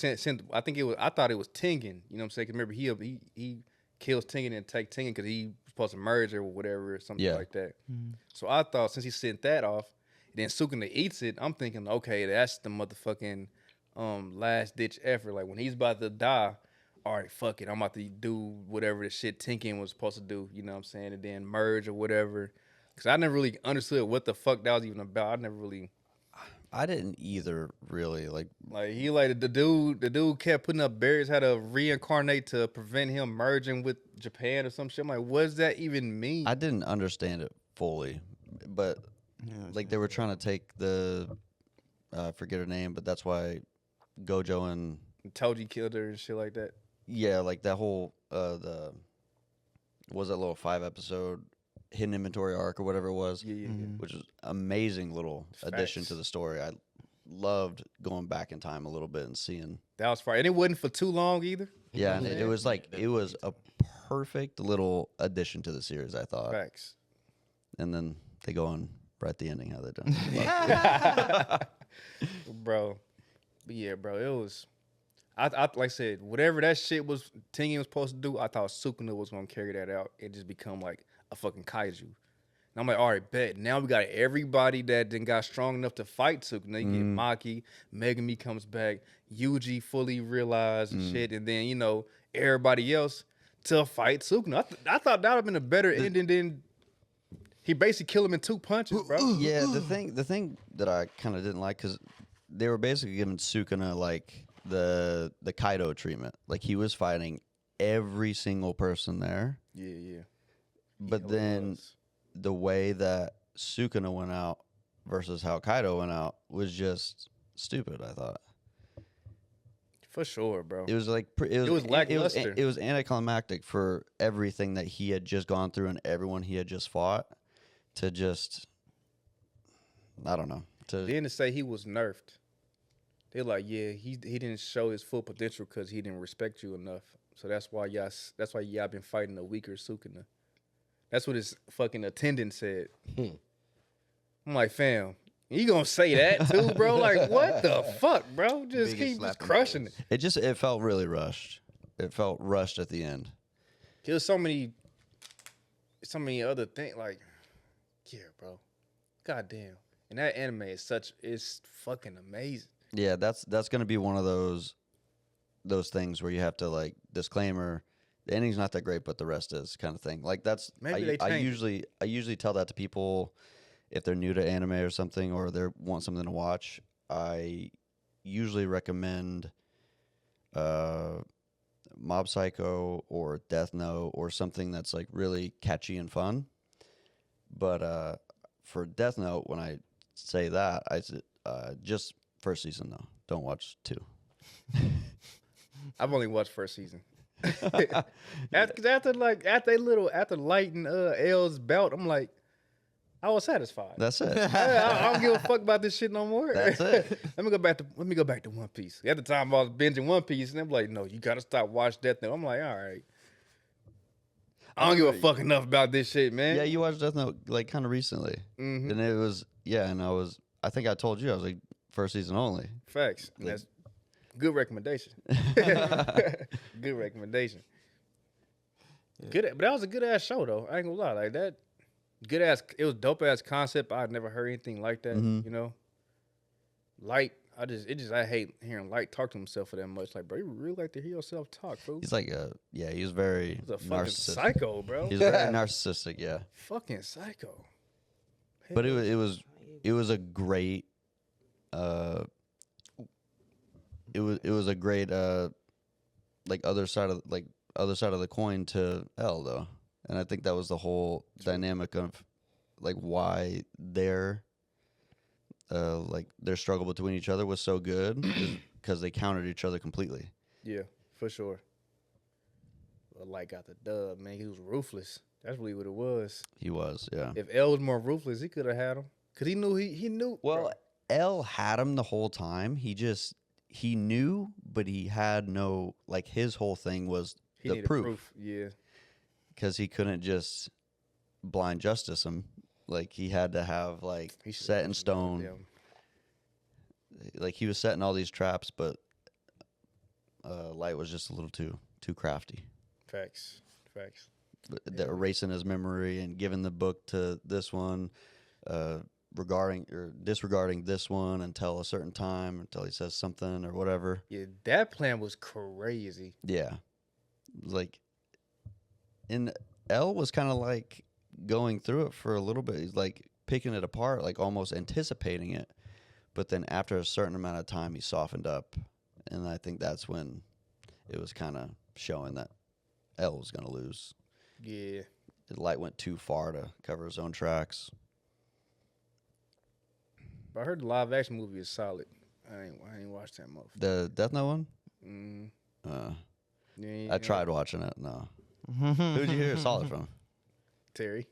I thought it was Tengen. You know what I'm saying? 'Cause remember he kills Tengen and take Tengen because he was supposed to merge or whatever or something like that. So I thought since he sent that off, and then Sukuna eats it, I'm thinking, okay, that's the motherfucking last ditch effort. Like when he's about to die, all right, fuck it, I'm about to do whatever the shit Tinkin was supposed to do, you know what I'm saying, and then merge or whatever. Cause I never really understood what the fuck that was even about. I never really I didn't either, really. Like he like the dude kept putting up barriers, had to reincarnate to prevent him merging with Japan or some shit. I'm like, what does that even mean? I didn't understand it fully, but like they were trying to take the I forget her name, but that's why Gojo and Toji killed her and shit like that. yeah, like that whole the was that little 5 episode hidden inventory arc or whatever it was, Yeah. which was amazing little addition Facts. to the story. I loved going back in time a little bit and seeing. That was fire. And it wasn't for too long either. Yeah, and it was like it was a perfect little addition to the series, I thought. Facts. And then they go on right the ending how they done. Bro. But yeah, bro, it was I like I said, whatever that shit was Tengen was supposed to do, I thought Sukuna was gonna carry that out and just become like a fucking kaiju. And I'm like, all right, bet. Now we got everybody that then got strong enough to fight Sukuna. You get Maki, Megami comes back, Yuji fully realized and shit, and then, you know, everybody else to fight Sukuna. I thought that would have been a better ending than he basically killed him in 2 punches, bro. Yeah, the thing that I kind of didn't like, because they were basically giving Sukuna like the Kaido treatment. Like he was fighting every single person there. Yeah. But Yeah, it then was. the way that Sukuna went out versus how Kaido went out was just stupid, I thought. For sure, bro. It was like It was lackluster. It was anticlimactic for everything that he had just gone through and everyone he had just fought to just I don't know. Then to say he was nerfed. They're like, yeah, he didn't show his full potential because he didn't respect you enough. So that's why y'all been fighting a weaker Sukuna. That's what his fucking attendant said. I'm like, fam, you gonna say that too, bro? Like, what the fuck, bro? Just Biggest keep slap just in the crushing it. it felt really rushed. It felt rushed at the end. There's so many other things. Like, yeah, bro. Goddamn. And that anime is fucking amazing. Yeah, that's gonna be one of those things where you have to like disclaimer, the ending's not that great, but the rest is kind of thing. Like that's Maybe they I change usually tell that to people if they're new to anime or something or they want something to watch. I usually recommend Mob Psycho or Death Note or something that's like really catchy and fun. But for Death Note, when I say that, I said just first season though. Don't watch 2. I've only watched first season. after lighting L's belt, I'm like, I was satisfied. That's it. I don't give a fuck about this shit no more. That's it. Let me go back to One Piece. At the time, I was binging One Piece, and I'm like, no, you gotta stop watching Death Note. I'm like, all right. I don't give a fuck enough about this shit, man. Yeah, you watched Death Note like kind of recently, Mhm. and it was and I think I told you I was like first season only. Facts. And that's good recommendation. Good recommendation. Good, but that was a good ass show though. I ain't gonna lie, like that. Good ass. It was dope ass concept. I'd never heard anything like that. You know, Light. I hate hearing Light talk to himself for that much. Like, bro, you really like to hear yourself talk, bro. He's like he was very He's a fucking narcissistic. psycho, bro. He's very narcissistic, yeah. Fucking psycho. But it was a great it was a great like other side of the coin to L though. And I think that was the whole dynamic of like why their struggle between each other was so good because they countered each other completely. Yeah, for sure. Well, Light got the dub, man. He was ruthless. That's really what it was. He was, yeah. If L was more ruthless, he could have had him. Cause he knew he knew. Well, bro. L had him the whole time. He knew, but he had no like his whole thing was he the needed proof Yeah. because he couldn't just blind justice him. Like he had to have like He should've set in known stone. them. Like he was setting all these traps, but Light was just a little too crafty. Facts. The erasing his memory and giving the book to this one, regarding or disregarding this one until a certain time, until he says something or whatever. Yeah, that plan was crazy. Yeah, Like, and L was kind of like going through it for a little bit. He's like picking it apart, like almost anticipating it. But then after a certain amount of time, he softened up. And I think that's when it was kind of showing that L was going to lose. Yeah. The light went too far to cover his own tracks. But I heard the live action movie is solid. I ain't watched that motherfucker. The Death Note one? Yeah, I tried watching it. No. Who'd you hear solid from? Terry.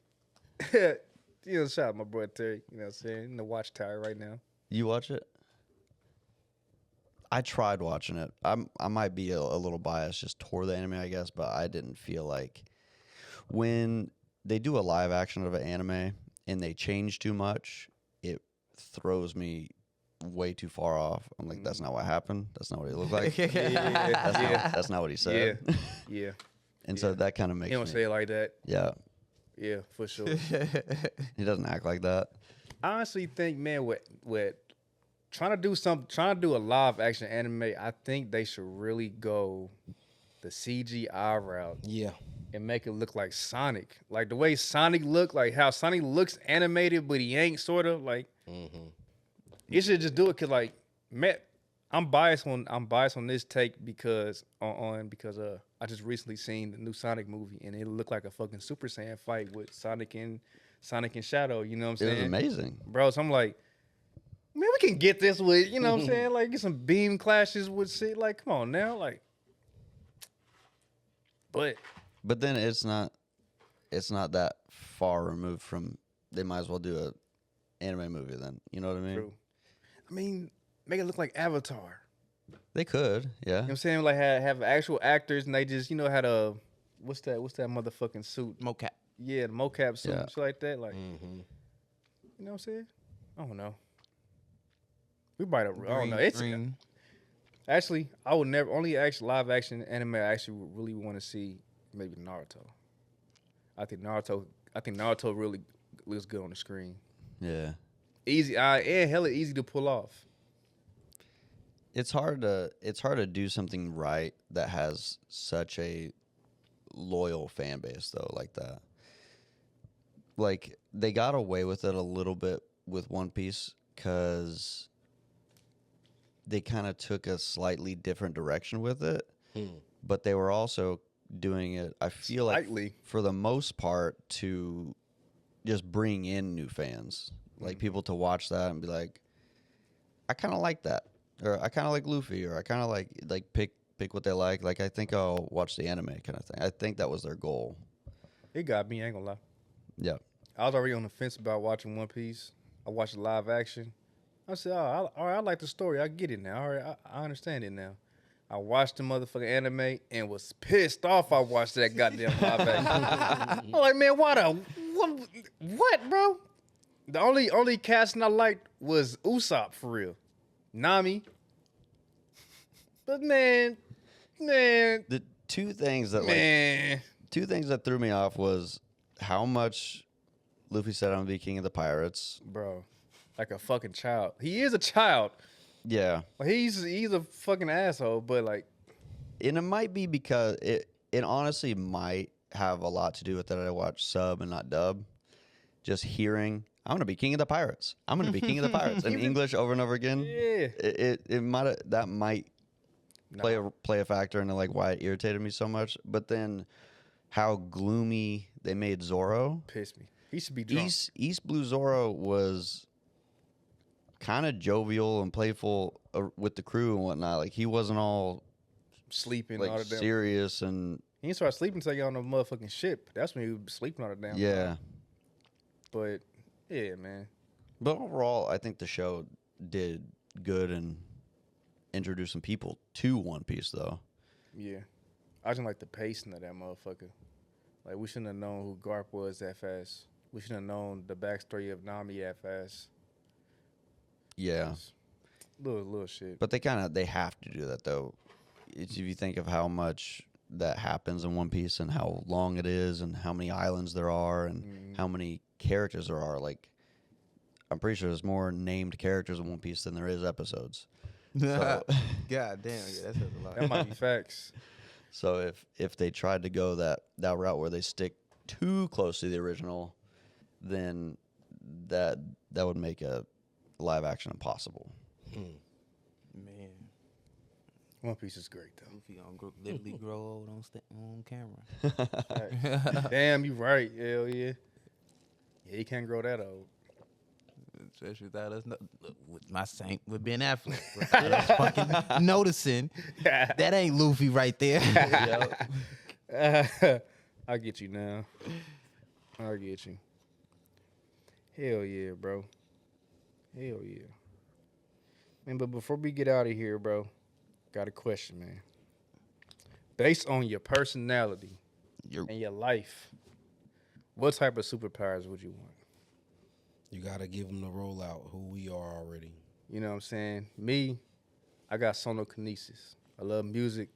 Shout out my boy Terry. You know what I'm saying? In the watchtower right now. You watch it? I tried watching it. I might be a little biased just toward the anime, I guess, but I didn't feel like when they do a live action of an anime and they change too much, it throws me way too far off. I'm like, that's not what happened. That's not what he looked like. That's not what he said. Yeah. And so that kind of makes He don't me, say it like that. yeah. Yeah, for sure. He doesn't act like that. I honestly think, man, with trying to do a live action anime, I think they should really go the CGI route. Yeah. And make it look like Sonic. Like the way Sonic look, like how Sonic looks animated, but he ain't sort of like. You should just do it because like, Matt, I'm biased on this take because I just recently seen the new Sonic movie and it looked like a fucking Super Saiyan fight with Sonic and Shadow. You know what I'm saying? It was amazing, bro. So I'm like, man, we can get this with, you know what I'm saying? Like get some beam clashes with shit. Like, come on now, like. But then it's not that far removed from. They might as well do a anime movie then. You know what I mean? True. I mean, make it look like Avatar. They could, yeah. You know what I'm saying? Like have actual actors and they just, had a what's that motherfucking suit? Mocap. Yeah, the mocap suit Yeah. and shit like that. Like you know what I'm saying? I don't know. We might have I don't know. It's actually I would never only actually live action anime I actually would really want to see maybe Naruto. I think Naruto really looks good on the screen. Yeah. Easy and hella easy to pull off. It's hard to do something right that has such a loyal fan base though, like that. Like they got away with it a little bit with One Piece because they kind of took a slightly different direction with it, but they were also doing it, I feel Slightly. like, for the most part, to just bring in new fans, like people to watch that and be like, I kind of like that, or I kind of like Luffy, or I kind of like pick what they like. Like I think I'll watch the anime kind of thing. I think that was their goal. It got me, I ain't gonna lie. Yeah. I was already on the fence about watching One Piece. I watched the live action. I said, all right, I like the story. I get it now. All right, I understand it now. I watched the motherfucking anime and was pissed off I watched that goddamn live action. I'm like, man, what, bro? The only casting I liked was Usopp, for real. Nami. But man. The two things that threw me off was how much Luffy said I'm gonna be king of the pirates. Bro, like a fucking child. He is a child. Yeah. Like he's a fucking asshole, but like. And it might be because it honestly might have a lot to do with that I watch sub and not dub. Just hearing, I'm gonna be king of the pirates. I'm gonna be king of the pirates in English over and over again. Yeah. It might play a factor into like why it irritated me so much. But then how gloomy they made Zoro. Pissed me. He should be drunk. East Blue Zoro was kind of jovial and playful with the crew and whatnot. Like he wasn't all sleeping like all the damn. serious and He didn't start sleeping until he got on the motherfucking ship. That's when he was sleeping all the damn yeah. time. But yeah, man. But overall, I think the show did good and introduced some people to One Piece though. Yeah. I just like the pacing of that motherfucker. Like we shouldn't have known who Garp was that fast. We shouldn't have known the backstory of Nami that fast. Yeah. Little shit. But they have to do that though. If you think of how much that happens in One Piece and how long it is and how many islands there are and how many characters there are, like I'm pretty sure there's more named characters in One Piece than there is episodes. So, God damn, yeah, that says a lot. That might be facts. So if they tried to go that route where they stick too close to the original, then that would make a live action impossible. Man, One Piece is great though. Goofy literally grow old on camera. Right. Damn, you right. Hell yeah. Yeah, he can't grow that old. Especially without us, with my saint with Ben Affleck. Without us fucking noticing that ain't Luffy right there. I get you now. I get you. Hell yeah, bro. Hell yeah. Man, but before we get out of here, bro, got a question, man. Based on your personality and your life, what type of superpowers would you want? You gotta give them the rollout. Who we are already. You know what I'm saying? Me, I got sonokinesis. I love music,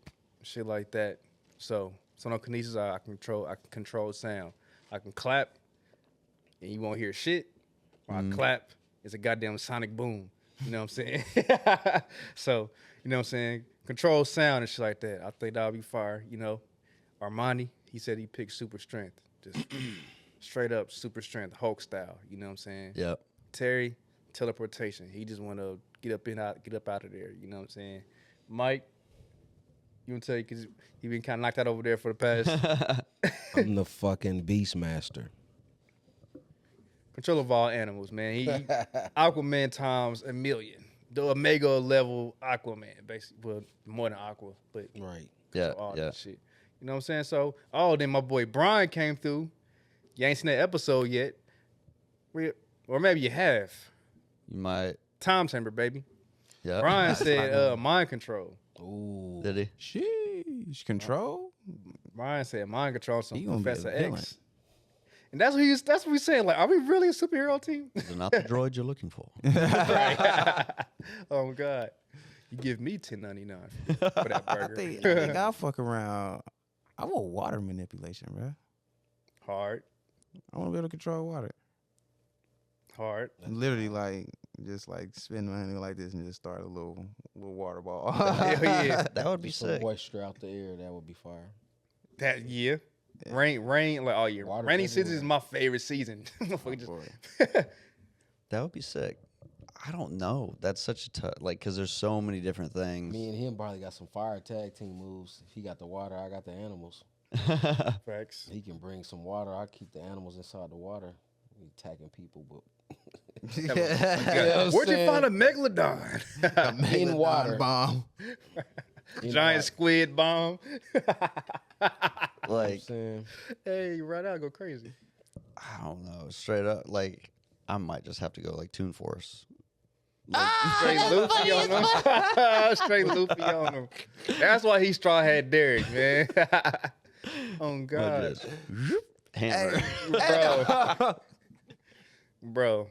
shit like that. So sonokinesis, I can control sound. I can clap, and you won't hear shit. Or I clap, it's a goddamn sonic boom. You know what I'm saying? So, you know what I'm saying? Control sound and shit like that. I think that would be fire. You know, Armani, he said he picked super strength. Just straight up super strength, Hulk style. You know what I'm saying? Yep. Terry, teleportation. He just want to get up out of there. You know what I'm saying? Mike, you want to tell you because he been kind of knocked out over there for the past. I'm the fucking Beastmaster. Control of all animals, man. He Aquaman times a million. The Omega level Aquaman, basically. Well, more than Aqua, but Right. Yeah. all Yeah. that shit. You know what I'm saying? So, then my boy Brian came through. You ain't seen that episode yet. Or maybe you have. You might. Time Chamber, baby. Yeah. Brian said mind control. Ooh. Did he? Sheesh, control. Brian said mind control some He gonna be a Professor villain. X. And that's what we saying. Like, are we really a superhero team? They're not the droid you're looking for. Oh God. You give me $10.99 for that I burger. think I'll fuck around. I want water manipulation, bro. Hard. I want to be able to control water. Hard. Literally, like, just like spin my hand like this and just start a little water ball. Hell yeah. That would be Some sick. moisture out the air. That would be fire. That year. Rain like all year. Water Rainy season everywhere. is my favorite season. Motherfucker just- Boy. That would be sick. I don't know. That's such a tough, like, because there's so many different things. Me and him probably got some fire tag team moves. If he got the water, I got the animals. Facts. He can bring some water. I keep the animals inside the water. We attacking people, but Yeah. Where'd you find a megalodon? in water. Bomb. In Giant water. squid bomb. Like, Saying, Hey, right out, go crazy. I don't know. Straight up, like, I might just have to go like Toon Force. Straight Luffy on him. Straight Luffy on him. That's why he straw hat Derek, man. Oh Like, God, just hammer. bro.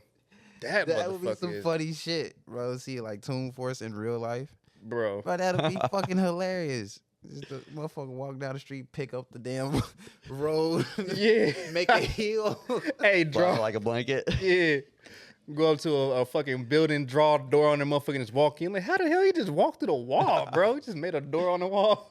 That That would be motherfucker some is, funny shit, bro. See, like Toon Force in real life. bro. Bro, that'll be fucking hilarious. Just the motherfucker walk down the street, pick up the damn road, Yeah. make a heel. Hey, Wow, draw. like a blanket. Yeah. Go up to a fucking building, draw a door on the motherfucker, and just walk in. Like, how the hell he just walked through the wall, bro? He just made a door on the wall.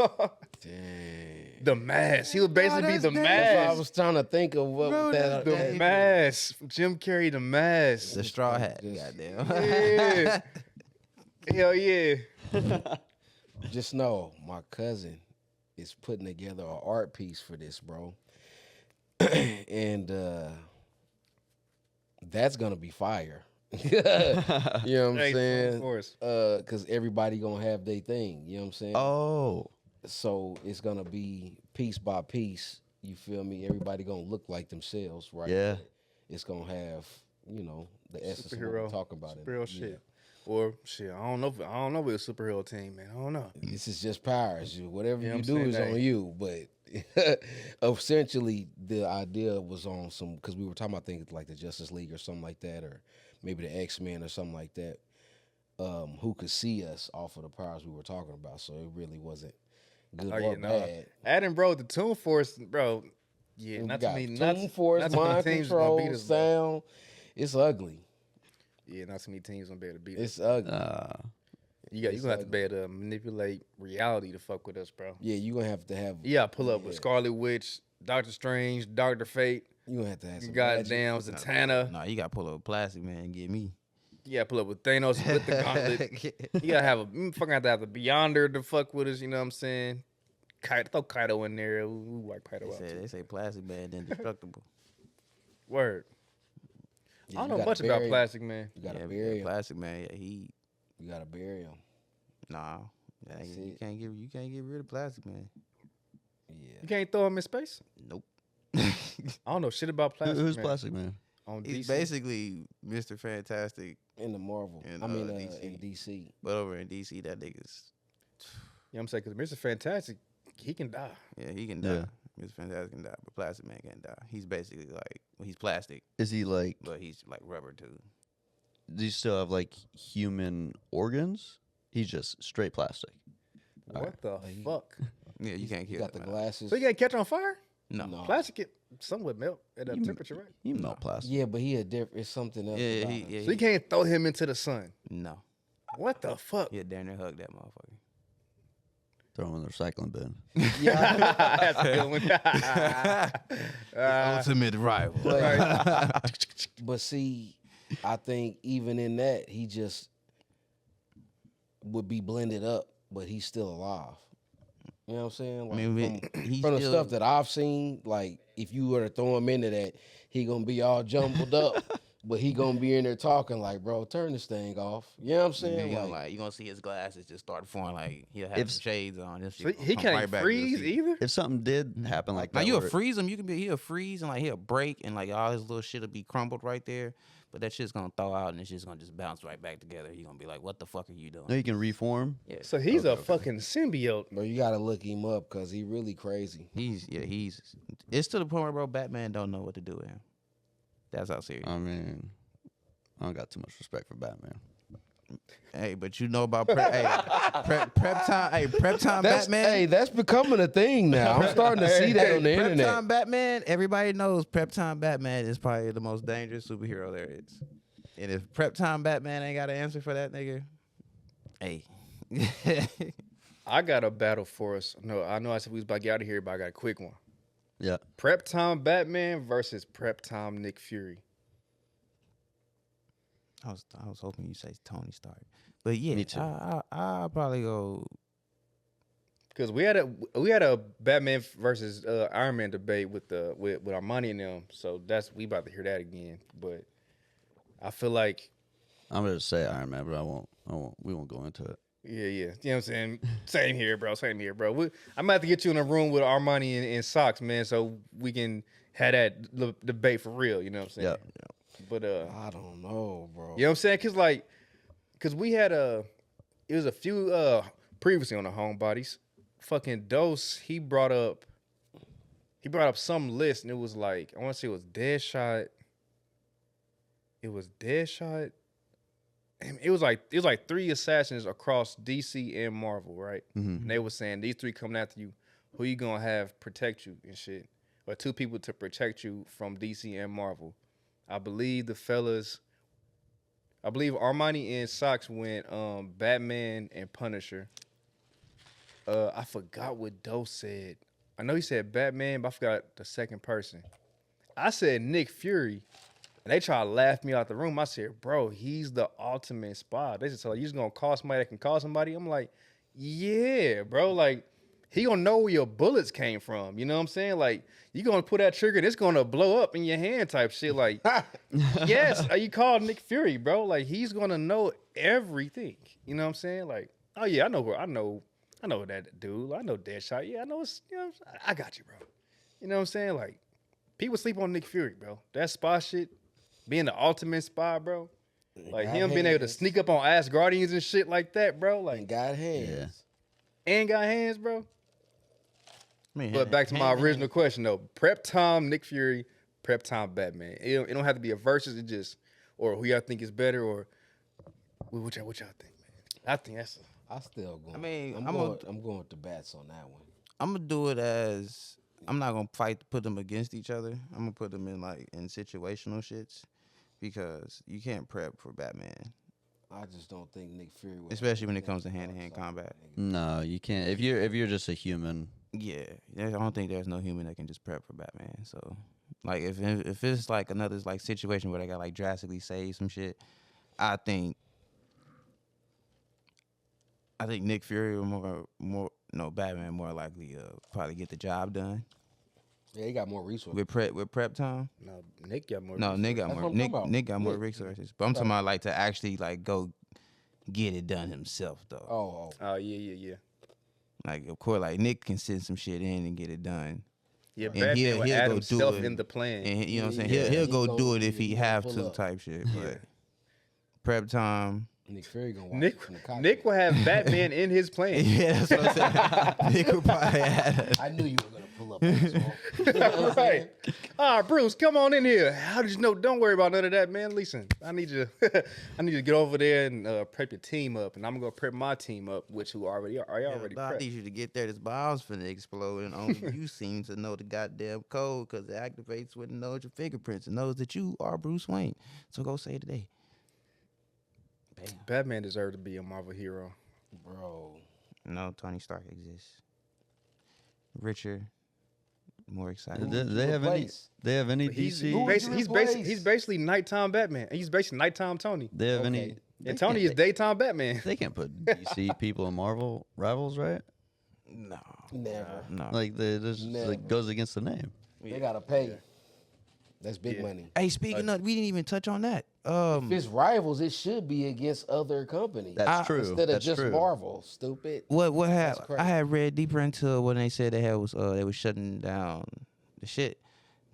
dang. The mask. He would basically be that's the dead. That's why I mask. was trying to think of what Bro, that. The Hey, mask. Jim Carrey, the mask. The straw hat, Just- goddamn. Yeah. Hell yeah. Just know, my cousin is putting together an art piece for this, bro. And that's gonna be fire. You know what I'm Hey, saying? of course. Cause everybody gonna have their thing. You know what I'm saying? Oh, So it's gonna be piece by piece. You feel me? Everybody gonna look like themselves, right? Yeah. It's gonna have, you know, the essence of what Superhero. we're talking about. in it. Superhero shit. Or shit, I don't know if we're a superhero team, man. I don't know. This is just powers. Whatever Yeah, you I'm do saying is that. on you. But essentially, the idea was on some, because we were talking about things like the Justice League or something like that, or maybe the X-Men or something like that, who could see us off of the powers we were talking about. So it really wasn't good Oh, or yeah, no. bad. Adding, bro, the Toon Force, bro. Yeah, And not we too got many, Toon Force, not too many mind teams gonna beat control, us, bro. sound. It's ugly. Yeah, not too many teams gonna be able to beat us. It's ugly. You It's gonna have to like- be able to manipulate reality to fuck with us, bro. Yeah, you gonna have to have. You gotta pull up with Yeah. Scarlet Witch, Doctor Strange, Doctor Fate, You gonna have to have some magic. goddamn Zatanna. Nah, you gotta pull up a plastic man and get me. You gotta pull up with Thanos with the gauntlet. You gotta have fucking have to have the Beyonder to fuck with us. You know what I'm saying? Throw Kaido in there. We wipe Kaido out. They Too. say plastic man indestructible. Word. Yeah, I you don't know gotta much about bury him. Plastic Man. You gotta Yeah, bury him. plastic man. Yeah, he You gotta bury him. nah. Yeah, That's you it. can't get rid of plastic man. Yeah. You can't throw him in space. Nope. I don't know shit about Plastic Who's Man. Plastic Man? On He's DC. basically Mr. Fantastic, In the Marvel. In, I mean, DC. in DC. but over in DC, that nigga's You know what I'm saying? Because Mr. Fantastic, he can die. yeah, he can die. Yeah. Mr. Fantastic can die, but plastic man can't die. He's basically like he's plastic, Is he like? but he's like rubber too. Do you still have like human organs? He's just straight plastic. What the He- fuck? Yeah, you can't You kill got the that man. glasses. So you can't catch on fire? No. No. Plastic, it somewhat melt at that You- temperature, right? You melt plastic. Yeah, but he a different. It's something else. Yeah, about he, him. yeah, So you can't throw him into the sun. no. What the fuck? Yeah, damn near hug that motherfucker. Throw him in the recycling bin. That's a good one. Ultimate rival. But see, I think even in that, he just would be blended up, but he's still alive. You know what I'm saying? Like, I mean, he's from the still, stuff that I've seen, like if you were to throw him into that, he gonna be all jumbled up, but he gonna be in there talking like, "Bro, turn this thing off." You know what I'm saying? you Like, gonna see his glasses just start forming like he'll have If- some shades on. This So shit he come can't right back to the freeze seat. either. If something did happen like Now that, you'll where- freeze him. He'll freeze and like he'll break and like all his little shit'll be crumbled right there. But that shit's gonna thaw out and it's just gonna just bounce right back together. You're gonna be like, "What the fuck are you doing?" no, you can reform. Yeah. So he's a fucking symbiote. bro, you gotta look him up because he really crazy. He's it's to the point where bro, Batman don't know what to do with him. That's how serious. I mean, I don't got too much respect for Batman. Hey, but you know about prep time. Hey, prep time That's Batman. hey, that's becoming a thing now. I'm starting to see that on the Prep internet. time Batman. Everybody knows Prep time Batman is probably the most dangerous superhero there is. And if Prep time Batman ain't got an answer for that nigga, hey. I got a battle for us. No, I know I said we was about to get out of here, but I got a quick one. Yeah. Prep time Batman versus Prep time Nick Fury. I was hoping you say Tony Stark, but yeah, Me too. I'll probably go. Because we had a Batman versus Iron Man debate with Armani and them, so we about to hear that again. But I feel like I'm gonna say Iron Man, but I won't. We won't go into it. yeah, you know what I'm saying. Same here, bro. I'm about to get you in a room with Armani and socks, man, so we can have that debate for real. You know what I'm saying? Yeah. But I don't know, bro. you know what I'm saying? Cause we had it was a few previously on the homebodies. Fucking Dose, he brought up some list and it was like, I want to say it was Deadshot. And it was like 3 assassins across DC and Marvel, right? Mm-hmm. And they were saying these 3 coming after you, who you gonna have protect you and shit. Or 2 people to protect you from DC and Marvel. I believe Armani and Socks went Batman and Punisher. I forgot what Doe said. I know he said Batman, but I forgot the second person. I said Nick Fury, and they tried to laugh me out the room. I said, bro, he's the ultimate spy. They just like, you just gonna call somebody that can call somebody? I'm like, yeah, bro. Like, he gonna know where your bullets came from. You know what I'm saying? Like, you gonna pull that trigger and it's gonna blow up in your hand type shit. Like, yes, you called Nick Fury, bro. Like, he's gonna know everything. You know what I'm saying? Like, oh yeah, I know that dude. I know Deadshot. Yeah, I know it's, you know, I got you, bro. You know what I'm saying? Like, people sleep on Nick Fury, bro. That spy shit, being the ultimate spy, bro. Like, Got him being able to hands. sneak up on Asgardians and shit like that, bro. And Like, got hands. and got hands, bro. Man, But back to my original question though. Prep time Nick Fury, prep time Batman. It don't have to be a versus. It just, or who y'all think is better, or what y'all think, man. I think that's I still going. I mean, I'm going with the bats on that one. I'm gonna do it as I'm not gonna fight to put them against each other. I'm gonna put them in situational shits because you can't prep for Batman. I just don't think Nick Fury would. especially when it comes to hand-to-hand combat. No, you can't. If you're just a human, Yeah, I don't think there's no human that can just prep for Batman. So, like, if it's like another like situation where they got like drastically save some shit, I think Nick Fury will Batman more likely probably get the job done Yeah, he got more resources. with prep time. No, Nick got more. No, resources. Nick got That's more. what I'm talking about. Nick got more Nick. resources. But I'm talking about like to actually like go get it done himself though. Oh, Oh yeah. Like of course, like Nick can send some shit in and get it done. Yeah, And Batman he'll would go add do himself it. in the plan. And you know what I'm saying? Yeah, He'll he go go- do it if he he gonna have pull to up. type shit. But prep time. Nick Fury gonna watch Nick it from the cockpit. Nick will have Batman in his plan. Yeah, that's what I'm saying. Nick would probably have. I knew you were gonna pull up on this one. Right. Bruce, come on in here. How did you know? Don't worry about none of that, man. Listen, I need you to get over there and prep your team up, and I'm gonna go prep my team up, which who already are. You already I prepped. need you to get there. This bomb's finna explode, and only you seem to know the goddamn code because it activates when it knows your fingerprints and knows that you are Bruce Wayne. So go say it today. Batman deserved to be a Marvel hero. Bro. No, Tony Stark exists. Richer, more excited. do they have any? replace? They have any He's DC? basically nighttime Batman. He's basically nighttime Tony. They have Okay. any? And Tony is daytime Batman. They can't put DC people in Marvel rivals, right? No, Never. no. Like this Never. like goes against the name. They gotta pay. That's big money. Hey, speaking of, we didn't even touch on that. If it's rivals, it should be against other companies. That's true. Instead of That's just true. Marvel. Stupid. What That's I crazy. had read deeper into when they said they was shutting down the shit.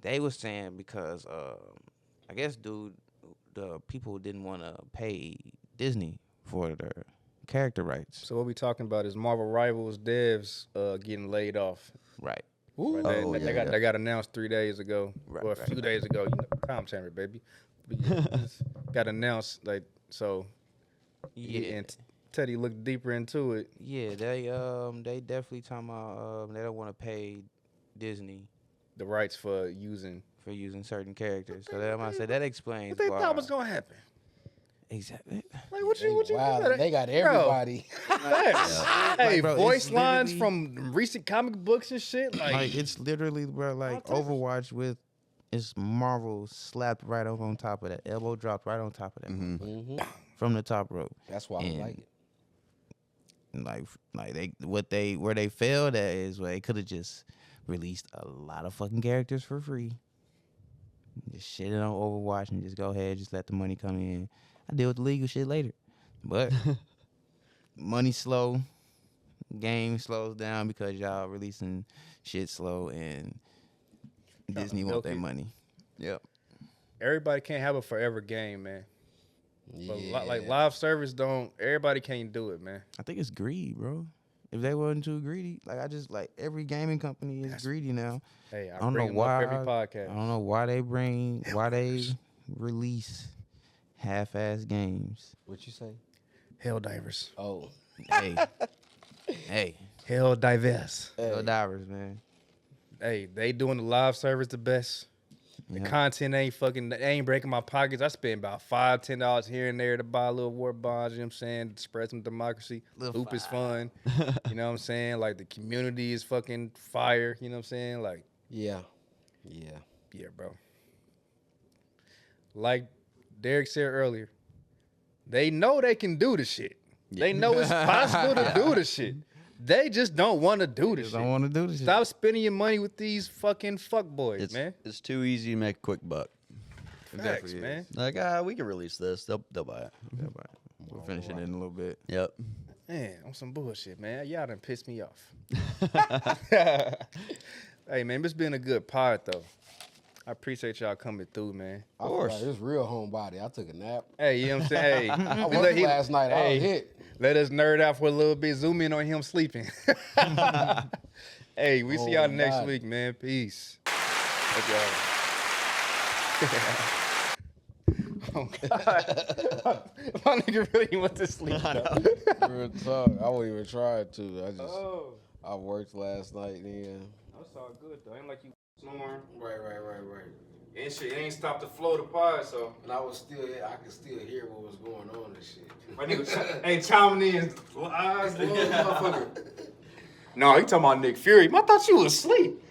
They was saying because I guess the people didn't want to pay Disney for their character rights. So what we talking about is Marvel Rivals devs getting laid off. Right. Right, Oh, they got announced 3 days ago, Right, or a right, few days ago. You know, time chamber, baby. But yeah, it's got announced like so. Yeah. And Teddy looked deeper into it. Yeah, they definitely talking about they don't want to pay Disney The rights for using. for using certain characters. So that I said that explains What they why. thought was gonna happen? Exactly. Like what you Wow, think? they got Bro. everybody. Hey, Like, bro, voice it's lines literally- from recent comic books and shit. Like it's literally bro, like types of Overwatch with it's Marvel slapped right up on top of that, elbow dropped right on top of that Mhm. from the top rope. That's why I And like it. Like where they failed at is where they could have just released a lot of fucking characters for free. Just shit it on Overwatch and just go ahead, just let the money come in. I deal with the legal shit later. But money slow, game slows down because y'all releasing shit slow and Disney want their milk it. money. Yep. everybody can't have a forever game, man. But like live service don't. Everybody can't do it, man. I think it's greed, bro. If they wasn't too greedy, like I just like every gaming company is greedy now. Hey, I don't bring know them why. up every podcast. I don't know why they release half-ass games. What you say? Helldivers. Oh, Hey, hey, Helldivers. Hell divers, man. Hey, they doing the live service the best. The Yeah. content ain't ain't breaking my pockets. I spend about $5-10 here and there to buy a little war bonds, you know what I'm saying? To spread some democracy. Little Loop is fun. You know what I'm saying? Like the community is fucking fire, you know what I'm saying? Like, yeah. yeah, bro. Like Derek said earlier, they know they can do the shit. They know it's possible to do the shit. They just don't want to do the Just shit. don't want to do this. Stop spending your money with these fucking fuckboys, man. It's too easy to make a quick buck. Facts, definitely man. Like, we can release this. They'll buy it. shit. We'll finish it in a little bit. Yep. Man, on some bullshit, man. Y'all done pissed me off. Hey, man, this been a good pod, though. I appreciate y'all coming through, man. Of course. course. It's real homebody. I took a nap. Hey, you know what I'm saying? Hey, I worked last night. I was hit. Let us nerd out for a little bit. Zoom in on him sleeping. Hey, we see y'all next God. week, man. Peace. Thank y'all. Oh, God. My nigga really went to sleep. Real talk. I wouldn't even try to. Oh, I worked last night. Yeah. that's all good, though. Ain't like you snoring. Right. And shit, it ain't stopped the flow of the pod, so. And I could still hear what was going on and shit. My nigga ain't chiming in eyes, Motherfucker. No, he talking about Nick Fury. I thought you was asleep.